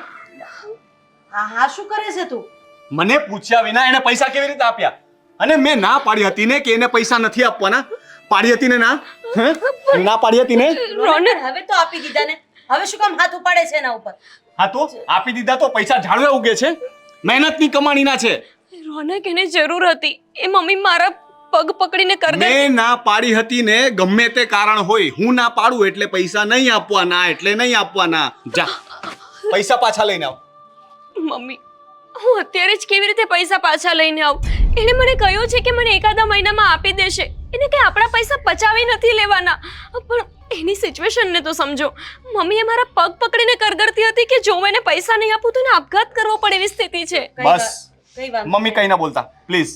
હા શું કરે છે તું? મને પૂછ્યા વિના એને પૈસા કેવી રીતે આપ્યા? અને મેં ના પાડી હતી ને કે એને પૈસા નથી આપવાના. પાડી હતી ને ના? હે? ના પાડી હતી ને? રોનક, હવે તો આપી દીધા ને, હવે શું કામ હાથ ઉપાડે છે એના ઉપર? હા તો આપી દીધા તો પૈસા ઝાડવે ઉગે છે. મહેનતની કમાણીના છે. રોનક એને જરૂર હતી, એ મમ્મી મારા પગ પકડીને કરી દે. મેં ના પાડી હતી ને, ગમે તે કારણ હોય, હું ના પાડું એટલે પૈસા નહીં આપવાના, એટલે નહીં આપવાના. જા પૈસા પાછા લઈને આવ. મમ્મી હું અત્યારે જ કેવી રીતે પૈસા પાછા લઈને આવું? એણે મને કહ્યું છે કે મને એકાદા મહિનામાં આપી દેશે. એને કઈ આપણા પૈસા પચાવી નથી લેવાના. પણ એની સિચ્યુએશનને તો સમજો. મમ્મીએ મારા પગ પકડીને કરગરતી હતી કે જો મેં એને પૈસા નહીં આપું તો એને આપઘાત કરવો પડે એવી સ્થિતિ છે. બસ કઈ વાત? મમ્મી કઈ ના બોલતા પ્લીઝ.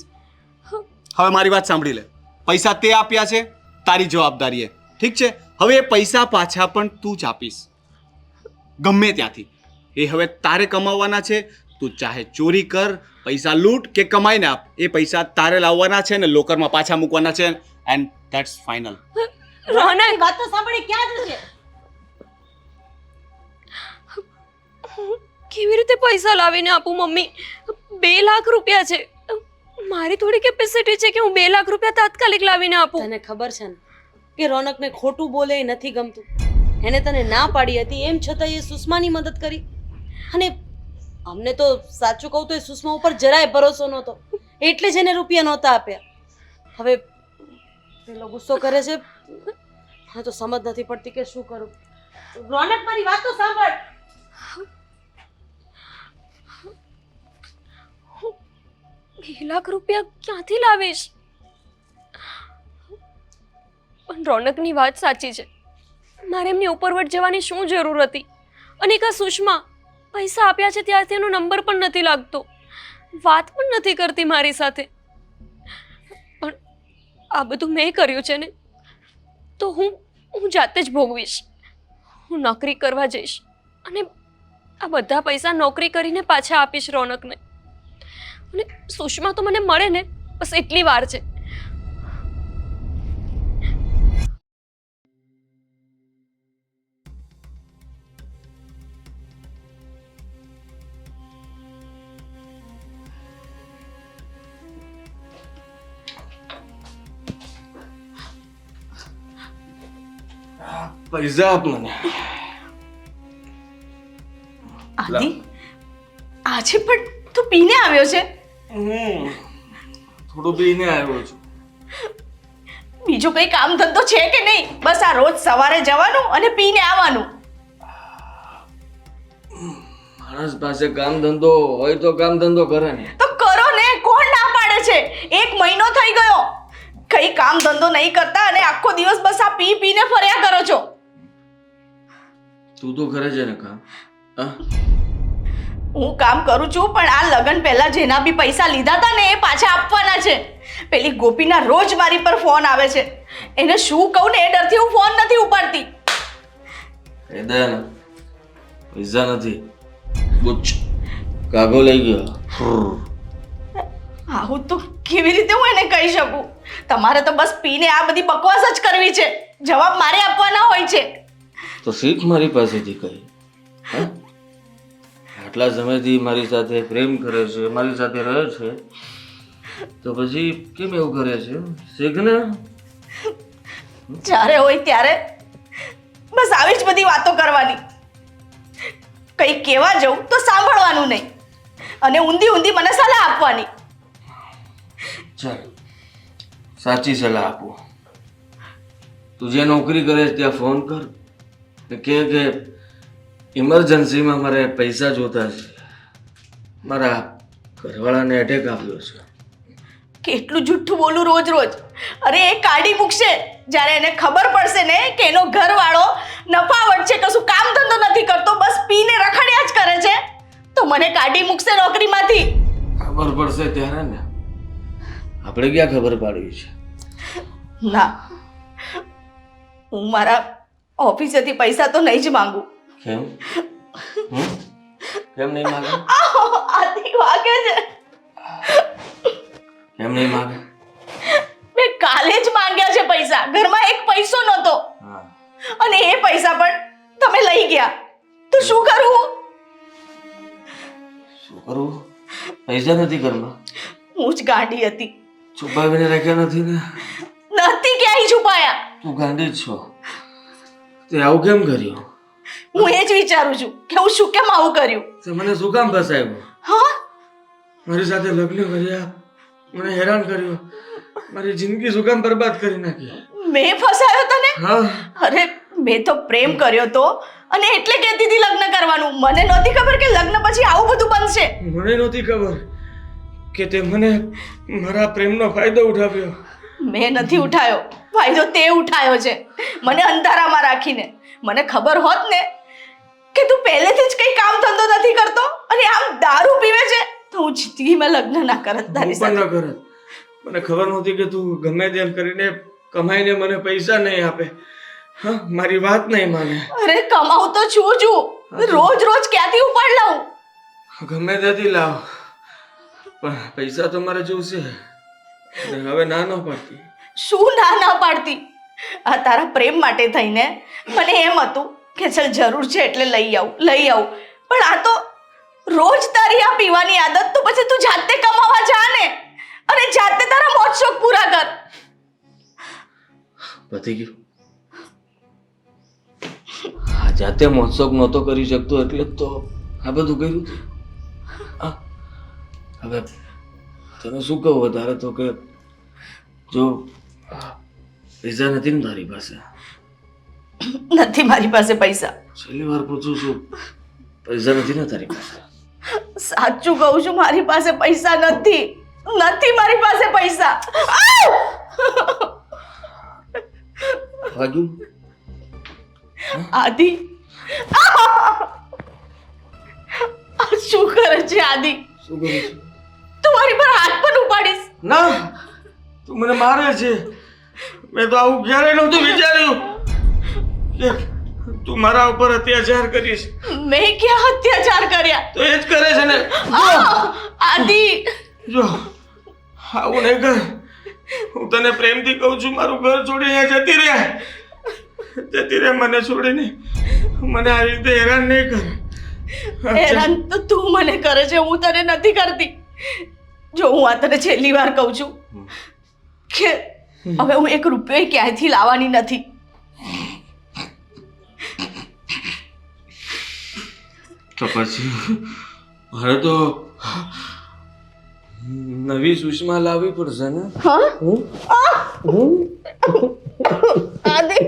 હવે મારી વાત સાંભળી લે. પૈસા તે આપ્યા છે, તારી જવાબદારી એ. ઠીક છે? હવે એ પૈસા પાછા પણ તું જ આપીશ, ગમે ત્યાંથી. એ હવે તારે કમાવાના છે. તું ચાહે ચોરી કર, પૈસા લૂંટ કે કમાઈને આપ, એ પૈસા તારે લાવવાના છે ને લોકરમાં પાછા મૂકવાના છે. And that's final. રોનક, વાત તો સાંભળી, ક્યાં જશે? કેવી રીતે પૈસા લાવીને આપું મમ્મી? 2 લાખ રૂપિયા છે. મારી થોડી કેપેસિટી છે કે હું 2 લાખ રૂપિયા તાત્કાલિક લાવીને આપું. તને ખબર છે ને કે રોનકને ખોટું બોલે એ નથી ગમતું. એને તને ના પાડી હતી, એમ છતાં એ સુષ્માની મદદ કરી. અને અમને તો સાચું કહું તો એ સુષ્મા ઉપર જરાય ભરોસો નહોતો, એટલે જ એને રૂપિયા નહોતા આપ્યા. હવે પેલો ગુસ્સો કરે છે, હા તો સમજ નથી પડતી કે શું કરું. રોનક, મારી વાત તો સાંભળ. 2 લાખ રૂપિયા ક્યાંથી લાવીશ? પણ રોનકની વાત સાચી છે. મારે એમની ઉપરવટ જવાની શું જરૂર હતી? અને કા સુષ્મા પૈસા આપ્યા છે ત્યારથી એનો નંબર પણ નથી લાગતો, વાત પણ નથી કરતી મારી સાથે. પણ આ બધું મેં કર્યું છે ને, તો હું જાતે જ ભોગવીશ. હું નોકરી કરવા જઈશ અને આ બધા પૈસા નોકરી કરીને પાછા આપીશ રોનકને. અને સુષ્મા તો મને મળે ને, બસ એટલી વાર છે. પૈસા આપ મને. આદિ, આજે પણ તું પીને આવ્યો છે? થોડું પીને આવ્યો છું. બીજું કઈ કામ ધંધો છે કે નહીં? બસ આ રોજ સવારે જવાનું અને પીને આવવાનું. માણસ પાસે કામ ધંધો હોય તો કામ ધંધો કરે ને. તો કરો ને, કોણ ના પાડે છે? 1 મહિનો થઈ ગયો, કઈ કામ ધંધો નહીં કરતા અને આખો દિવસ બસ આ પી પીને ફર્યા કરો છો. તું તો કરે છે ને કામ? હા, હું કામ કરું છું, પણ આ લગન પહેલા જેના બી પૈસા લીધા હતા ને એ પાછા આપવાના છે. પેલી ગોપીના રોજ મારી પર ફોન આવે છે. એને શું કહું ને એ ડરથી હું ફોન નથી ઉપાડતી. કહી દે ને પૈસા નથી. ગુચ્છ કાગો લઈ ગયો. આવું તો કેવી રીતે હું એને કહી શકું? તમારે તો બસ પીને આ બધી બકવાસ જ કરવી છે, જવાબ મારે આપવાના હોય છે. તો શીખ મારી પાસેથી કહી. હા, આટલા સમયથી મારી સાથે પ્રેમ કરે છે, મારી સાથે રહે છે, તો પછી કેમ એવું કરે છે? શીખ ને. જ્યારે હોય ત્યારે બસ આવી જ બધી વાતો કરવાની. કંઈ કહેવા જવું તો સાંભળવાનું નહીં અને ઊંધી ઊંધી મને સલાહ આપવાની. ચાલ, સાચી સલાહ આપું. તું જે નોકરી કરે છે ત્યાં ફોન કર ને કે ઇમરજન્સીમાં મારે પૈસા જોતા છે, મારા ઘરવાળાને એટેક આવ્યો છે. કેટલું જુઠ્ઠું બોલું રોજ રોજ. અરે એ કાઢી મૂકશે જ્યારે એને ખબર પડશે ને કે એનો ઘરવાળો નફાવટ છે, કશું કામ ધંધો નથી કરતો, બસ પીને રખડ્યા જ કરે છે, તો મને કાઢી મૂકશે નોકરીમાંથી. ખબર પડશે ત્યારે ને. આપણે ક્યાં ખબર પાડવી છે? ના, હું મારા ઓફિસેથી પૈસા તો નહીં જ માંગુ. કેમ? કેમ નહીં માગે? આથી વાગે છે. કેમ નહીં માગે? મેં કાલે જ માંગ્યા છે પૈસા, ઘરમાં 1 પૈસો નહોતો હા, અને એ પૈસા પણ તમે લઈ ગયા. તો શું કરું? શું કરવું? પૈસા નથી ઘરમાં. હું જ ગાંડી હતી. છુપાવીને રાખ્યા નથી ને? નથી ક્યાંય છુપાયા. તું ગાંડી જ છો. તે આવું કેમ કર્યું? હું એ જ વિચારું છું કે હું શું કેમ આવું કર્યું. તે મને શું કામ ફસાવ્યો? હા, મારી સાથે લગ્ન કર્યા, મને હેરાન કર્યો, મારી જિંદગી શું કામ બરબાદ કરી નાખી? મેં ફસાયો તને? હા, અરે મેં તો પ્રેમ કર્યો તો અને એટલે કહેતી હતી લગ્ન કરવાનું. મને નહોતી ખબર કે લગ્ન પછી આવું બધું બનશે. મને નહોતી ખબર કે તે મને મારા પ્રેમનો ફાયદો ઉઠાવ્યો. મેં નથી ઉઠાયો, ફાયદો તે ઉઠાયો છે મને અંધારામાં રાખીને. મને ખબર હોત ને કે તું પહેલેથી જ કઈ કામ ધંધો નથી કરતો અને આમ દારૂ પીવે છે, તો હું જિંદગીમાં લગ્ન ના કરત તારી હું પણ સાથે. ન કરત. મને ખબર નહોતી કે તું ગમે તેમ કરીને કમાઈને મને પૈસા નહીં આપે, હા, મારી વાત નહીં માને. અરે કમાવું તો છું જ. રોજ રોજ ક્યાંથી ઉપાડ લાવું? ગમે ત્યાંથી લાવ, પણ પૈસા તો મારે જોશે. અને હવે ના ન પાડતી. શું ના પાડતી? આ તારા પ્રેમ માટે થઈને મને એમ હતું કે ચલ જરૂર છે એટલે લઈ આવું. પણ આ તો રોજ તારી આ પીવાની આદત, તો પછી તું જાતે કમાવા જા ને અને જાતે તારા મોજ શોખ પૂરા કર. પતી ગયું. આ જાતે મોજશોખ નહોતો કરી શકતો એટલે જ તો આ બધું કર્યું હતું. હા, હવે તને શું કહું વધારે તો કે જો પૈસા નથી ને તારી પાસે. નથી મારી પાસે પૈસા. છેલ્લી વાર પૂછું છું, પૈસા નથી ને તારી પાસે? સાચું કહું છું, મારી પાસે પૈસા નથી. નથી મારી પાસે પૈસા. વાગ્યું? આદિ, આ શું કરે છે આદિ? શું કરું છું? તું મારી પર હાથ પણ ઉપાડીશ? ના, તું મને મારે છે. મેં તો આવું ક્યારેય નહોતું વિચાર્યું કે તું મારા ઉપર અત્યાચાર કરીશ. મેં ક્યાં અત્યાચાર કર્યા? તો એ જ કરે છે ને. આદિ, જો આવું નહીં કર. હું તને પ્રેમથી કહું છું, મારું ઘર છોડી અહીંયા જતી રહે. જતી રહે મને છોડીને. મને આવી રીતે હેરાન નહીં કર. હેરાન તો તું મને કરે છે, હું તને નથી કરતી. જો હું આ તને છેલ્લી વાર કહું છું કે હવે હું 1 રૂપિયો ક્યાંયથી લાવવાની નથી. તો પછી મારે તો નવી સુષ્મા લાવવી પડશે ને. આદિ,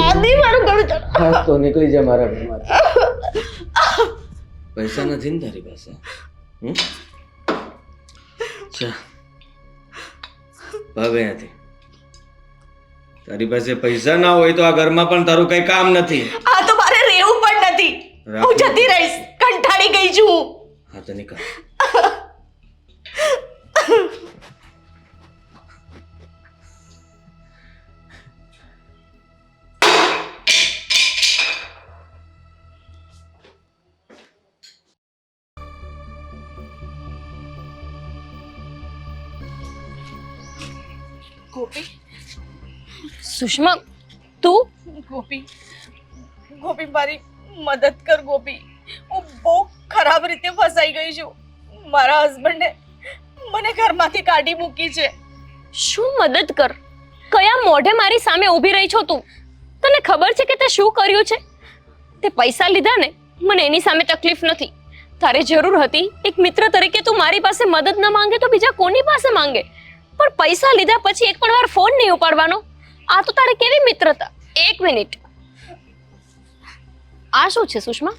આદિ, મારું ગળું ચડ. હા, તો નીકળી જા મારા ઘરમાંથી. પૈસા નથી ને તારી પાસે? ચા ભાવે નથી. તારી પાસે પૈસા ના હોય તો આ ઘરમાં પણ તારું કઈ કામ નથી. આ તો મારે રહેવું પણ નથી. હું જતી રહીશ. કંટાળી ગઈ છું હું. હા તો નીકળ. ગોપી, સુષ્મા, તું? ગોપી, ગોપી, મારી મદદ કર ગોપી. હું બહુ ખરાબ રીતે ફસાઈ ગઈ છું. મારા હસબન્ડે મને ઘરમાંથી કાઢી મૂકી છે. શું મદદ કર? કયા મોઢે મારી સામે ઊભી રહી છો તું? તને ખબર છે કે તે શું કર્યું છે? તે પૈસા લીધા ને, મને એની સામે તકલીફ નથી. તારે જરૂર હતી એક મિત્ર તરીકે તું મારી પાસે મદદ ન માંગે તો બીજા કોની પાસે માંગે? પણ પૈસા લીધા પછી એક પણ વાર ફોન નહીં ઉપાડવાનો. આ તો તારે કેવી મિત્રતા? 1 મિનિટ, આ શું છે સુષ્મા?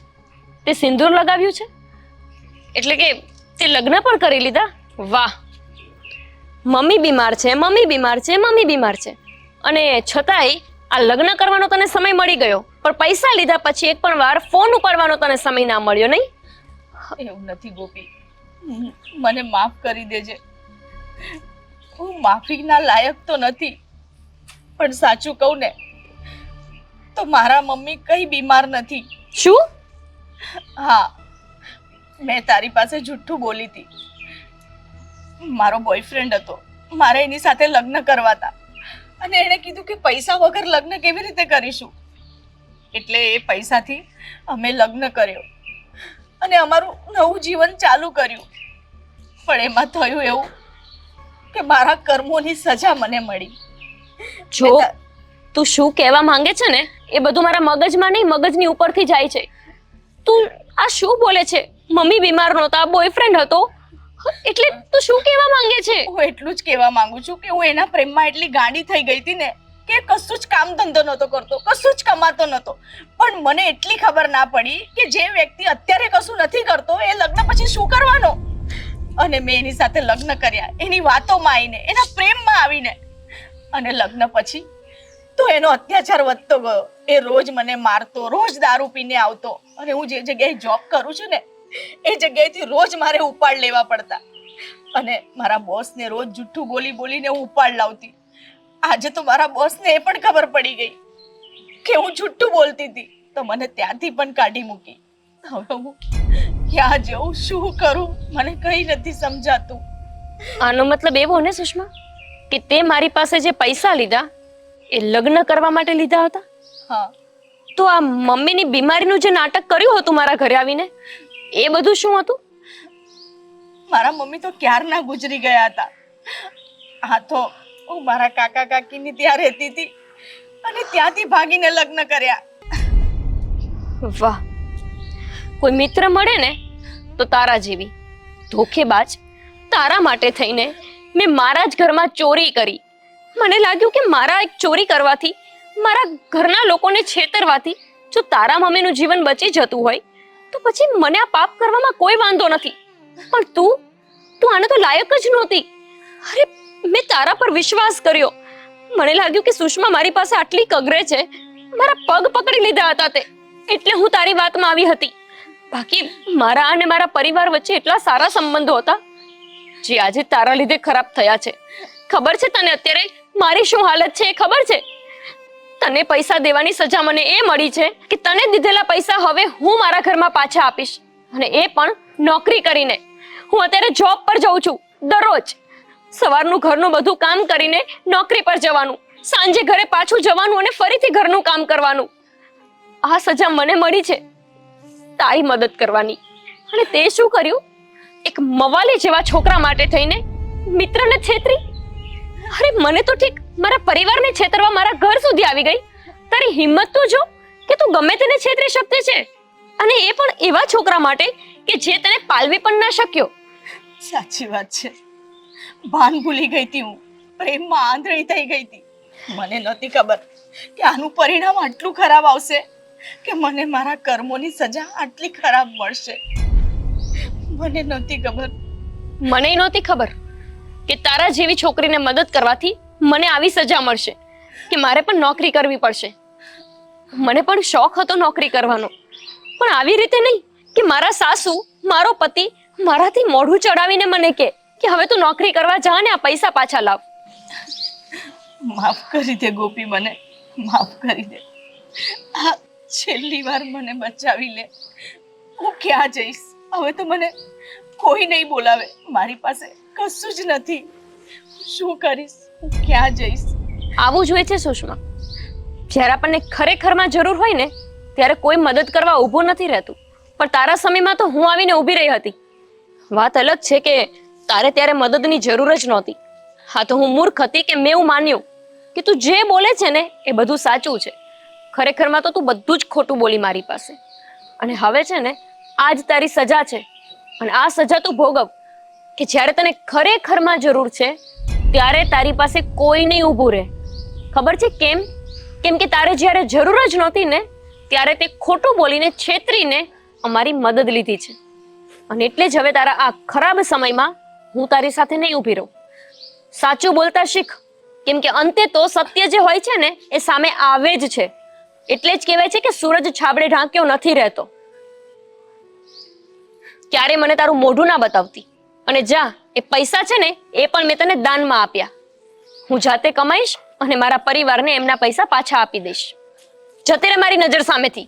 તે સિંદૂર લગાવ્યું છે એટલે કે તે લગ્ન પણ કરી લીધા? વાહ! મમ્મી બીમાર છે, મમ્મી બીમાર છે, મમ્મી બીમાર છે, અને છતાંય આ લગ્ન કરવાનો તને સમય મળી ગયો, પણ પૈસા લીધા પછી એક પણ વાર ફોન ઉપાડવાનો તને સમય ના મળ્યો, નહીં? એવું નથી ગોપી, મને માફ કરી દેજે. હું માફીના લાયક તો નથી, પણ સાચું કહું ને તો મારા મમ્મી કઈ બીમાર નથી. શું? હા, મેં તારી પાસે જુઠ્ઠું બોલી હતી. મારો બોયફ્રેન્ડ હતો, મારે એની સાથે લગ્ન કરવા હતા, અને એણે કીધું કે પૈસા વગર લગ્ન કેવી રીતે કરીશું. એટલે એ પૈસાથી અમે લગ્ન કર્યો અને અમારું નવું જીવન ચાલુ કર્યું. પણ એમાં થયું એવું કે મારા કર્મોની સજા મને મળી. જો તું શું કહેવા માંગે છે ને એ બધું મારા મગજમાં નહીં, મગજની ઉપરથી જાય છે. તું આ શું બોલે છે? મમ્મી બીમાર નહોતા, બોયફ્રેન્ડ હતો, એટલે તું શું કહેવા માંગે છે? હું એટલું જ કહેવા માંગુ છું કે હું એના પ્રેમમાં એટલી ગાંડી થઈ ગઈ હતી ને કે કશું જ કામ ધંધો નહોતો કરતો, કશું જ કમાતો નહોતો. પણ મને એટલી ખબર ના પડી કે જે વ્યક્તિ અત્યારે કશું નથી કરતો એ લગ્ન પછી શું કરવાનો. અને મેં એની સાથે લગ્ન કર્યા, એની વાતોમાં આવીને, એના પ્રેમમાં આવીને, અને લગ્ન પછી તો એનો અત્યાચાર વધતો ગયો. એ રોજ મને મારતો, રોજ દારૂ પીને આવતો, અને હું જે જગ્યાએ જોબ કરું છું ને એ જગ્યાએથી રોજ મારે ઉપાડ લેવા પડતા, અને મારા બોસને રોજ જુઠ્ઠું બોલી બોલીને હું ઉપાડ લાવતી. આજે તો મારા બોસને એ પણ ખબર પડી ગઈ કે હું જુઠ્ઠું બોલતી હતી, તો મને ત્યાંથી પણ કાઢી મૂકી. હવે હું ક્યાં જઉં, શું કરું, મને કંઈ નથી સમજાતું. આનો મતલબ એવો ને સુષ્મા કે તે મારી પાસે જે પૈસા લીધા એ લગ્ન કરવા માટે લીધા હતા? હા, તો આ મમ્મીની બીમારીનું જે નાટક કર્યું હતું મારા ઘરે આવીને, એ બધું શું હતું? મારા મમ્મી તો ક્યારના ગુજરી ગયા હતા. હા તો હું મારા કાકા કાકીની ત્યાં રહેતી હતી અને ત્યાંથી ભાગીને લગ્ન કર્યા. વાહ, કોઈ મિત્ર મળે ને તો તારા જેવી ધોખેબાજ. તારા માટે થઈને મેં મારા જ ઘરમાં ચોરી કરી. મને લાગ્યું કે મારા એક ચોરી કરવાથી, મારા ઘરના લોકોને છેતરવાથી જો તારા મમ્મીનું જીવન બચી જતું હોય તો પછી મને આ પાપ કરવામાં કોઈ વાંધો નથી. પણ તું આને તો લાયક જ નહોતી. અરે, મેં તારા પર વિશ્વાસ કર્યો. મને લાગ્યું કે સુષ્મા મારી પાસે આટલી કગરે છે, મારા પગ પકડી લીધા હતા તે, એટલે હું તારી વાતમાં આવી હતી. બાકી મારા અને મારા પરિવાર વચ્ચે એટલા સારા સંબંધો હતા જે આજે તારા લીધે ખરાબ થયા છે. ખબર છે તને અત્યારે મારી શું હાલત છે? ખબર છે તને પૈસા દેવાની સજા મને એ મળી છે કે તને દીધેલા પૈસા હવે હું મારા ઘરમાં પાછા આપીશ, અને એ પણ નોકરી કરીને. હું અત્યારે જોબ પર જાઉં છું. દરરોજ સવારનું ઘરનું બધું કામ કરીને નોકરી પર જવાનું, સાંજે ઘરે પાછું જવાનું અને ફરીથી ઘરનું કામ કરવાનું. આ સજા મને મળી છે તારી મદદ કરવાની. અને તે શું કર્યું? એક મવાલી જેવા છોકરા માટે થઈને મિત્રને છેતરી. અરે, મને તો ઠીક, મારા પરિવારને છેતરવા મારા ઘર સુધી આવી ગઈ. તારી હિંમત તો જો કે તું ગમે તેને છેતરી શકતે છે, અને એ પણ એવા છોકરા માટે કે જે તને પાલવી પણ ના શક્યો. સાચી વાત છે. ભાન ભૂલી ગઈ હતી હું, પ્રેમમાં આંધળી થઈ ગઈ હતી. મને નહોતી ખબર કે આનું પરિણામ આટલું ખરાબ આવશે, કે મને મારા કર્મોની સજા આટલી ખરાબ મળશે. મને નહોતી ખબર. મને નહોતી ખબર કે તારા જેવી છોકરીને મદદ કરવાથી મને આવી સજા મળશે, કે મારે પણ નોકરી કરવી પડશે. મને પણ શોખ હતો નોકરી કરવાનો, પણ આવી રીતે નહીં કે મારા સાસુ, મારો પતિ મારાથી મોઢું ચડાવીને મને કે હવે તું નોકરી કરવા જા ને આ પૈસા પાછા લાવ. માફ કરી દે ગોપી, મને માફ કરી દે. આ છેલ્લી વાર મને બચાવી લે. હું ક્યાં જઈશ હવે? તો મને કોઈ નહીં બોલાવે. મારી પાસે કશું જ નથી. શું કરીશ? હું ક્યાં જઈશ? આવું જોઈએ છે સુષ્મા. જ્યારે આપણને ખરેખરમાં જરૂર હોય ને ત્યારે કોઈ મદદ કરવા ઊભું નથી રહેતું, પણ તારા સમયમાં તો હું આવીને ઊભી રહી હતી. વાત અલગ છે કે તારે ત્યારે મદદની જરૂર જ નહોતી. હા તો હું મૂર્ખ હતી કે મેં એવું માન્યું કે તું જે બોલે છે ને એ બધું સાચું છે. ખરેખરમાં તો તું બધું જ ખોટું બોલી મારી પાસે. અને હવે છે ને આ જ તારી સજા છે, અને આ સજા તું ભોગવ કે જ્યારે તને ખરેખરમાં જરૂર છે ત્યારે તારી પાસે કોઈ નહીં ઊભું રહે. ખબર છે કેમ? કેમ કે તારે જ્યારે જરૂર જ નહોતી ને ત્યારે તે ખોટું બોલીને છેતરીને અમારી મદદ લીધી છે, અને એટલે જ હવે તારા આ ખરાબ સમયમાં હું તારી સાથે નહીં ઊભી રહું. સાચું બોલતા શીખ, કેમ કે અંતે તો સત્ય જે હોય છે ને એ સામે આવે જ છે. એટલે જ કહેવાય છે કે સૂરજ છાબડે ઢાંક્યો નથી રહેતો. ક્યારે મને તારું મોઢું ના બતાવતી. અને જા, એ પૈસા છે ને એ પણ મેં તને દાનમાં આપ્યા. હું જાતે કમાઈશ અને મારા પરિવારને એમના પૈસા પાછા આપી દઈશ. જતી રહે મારી નજર સામેથી.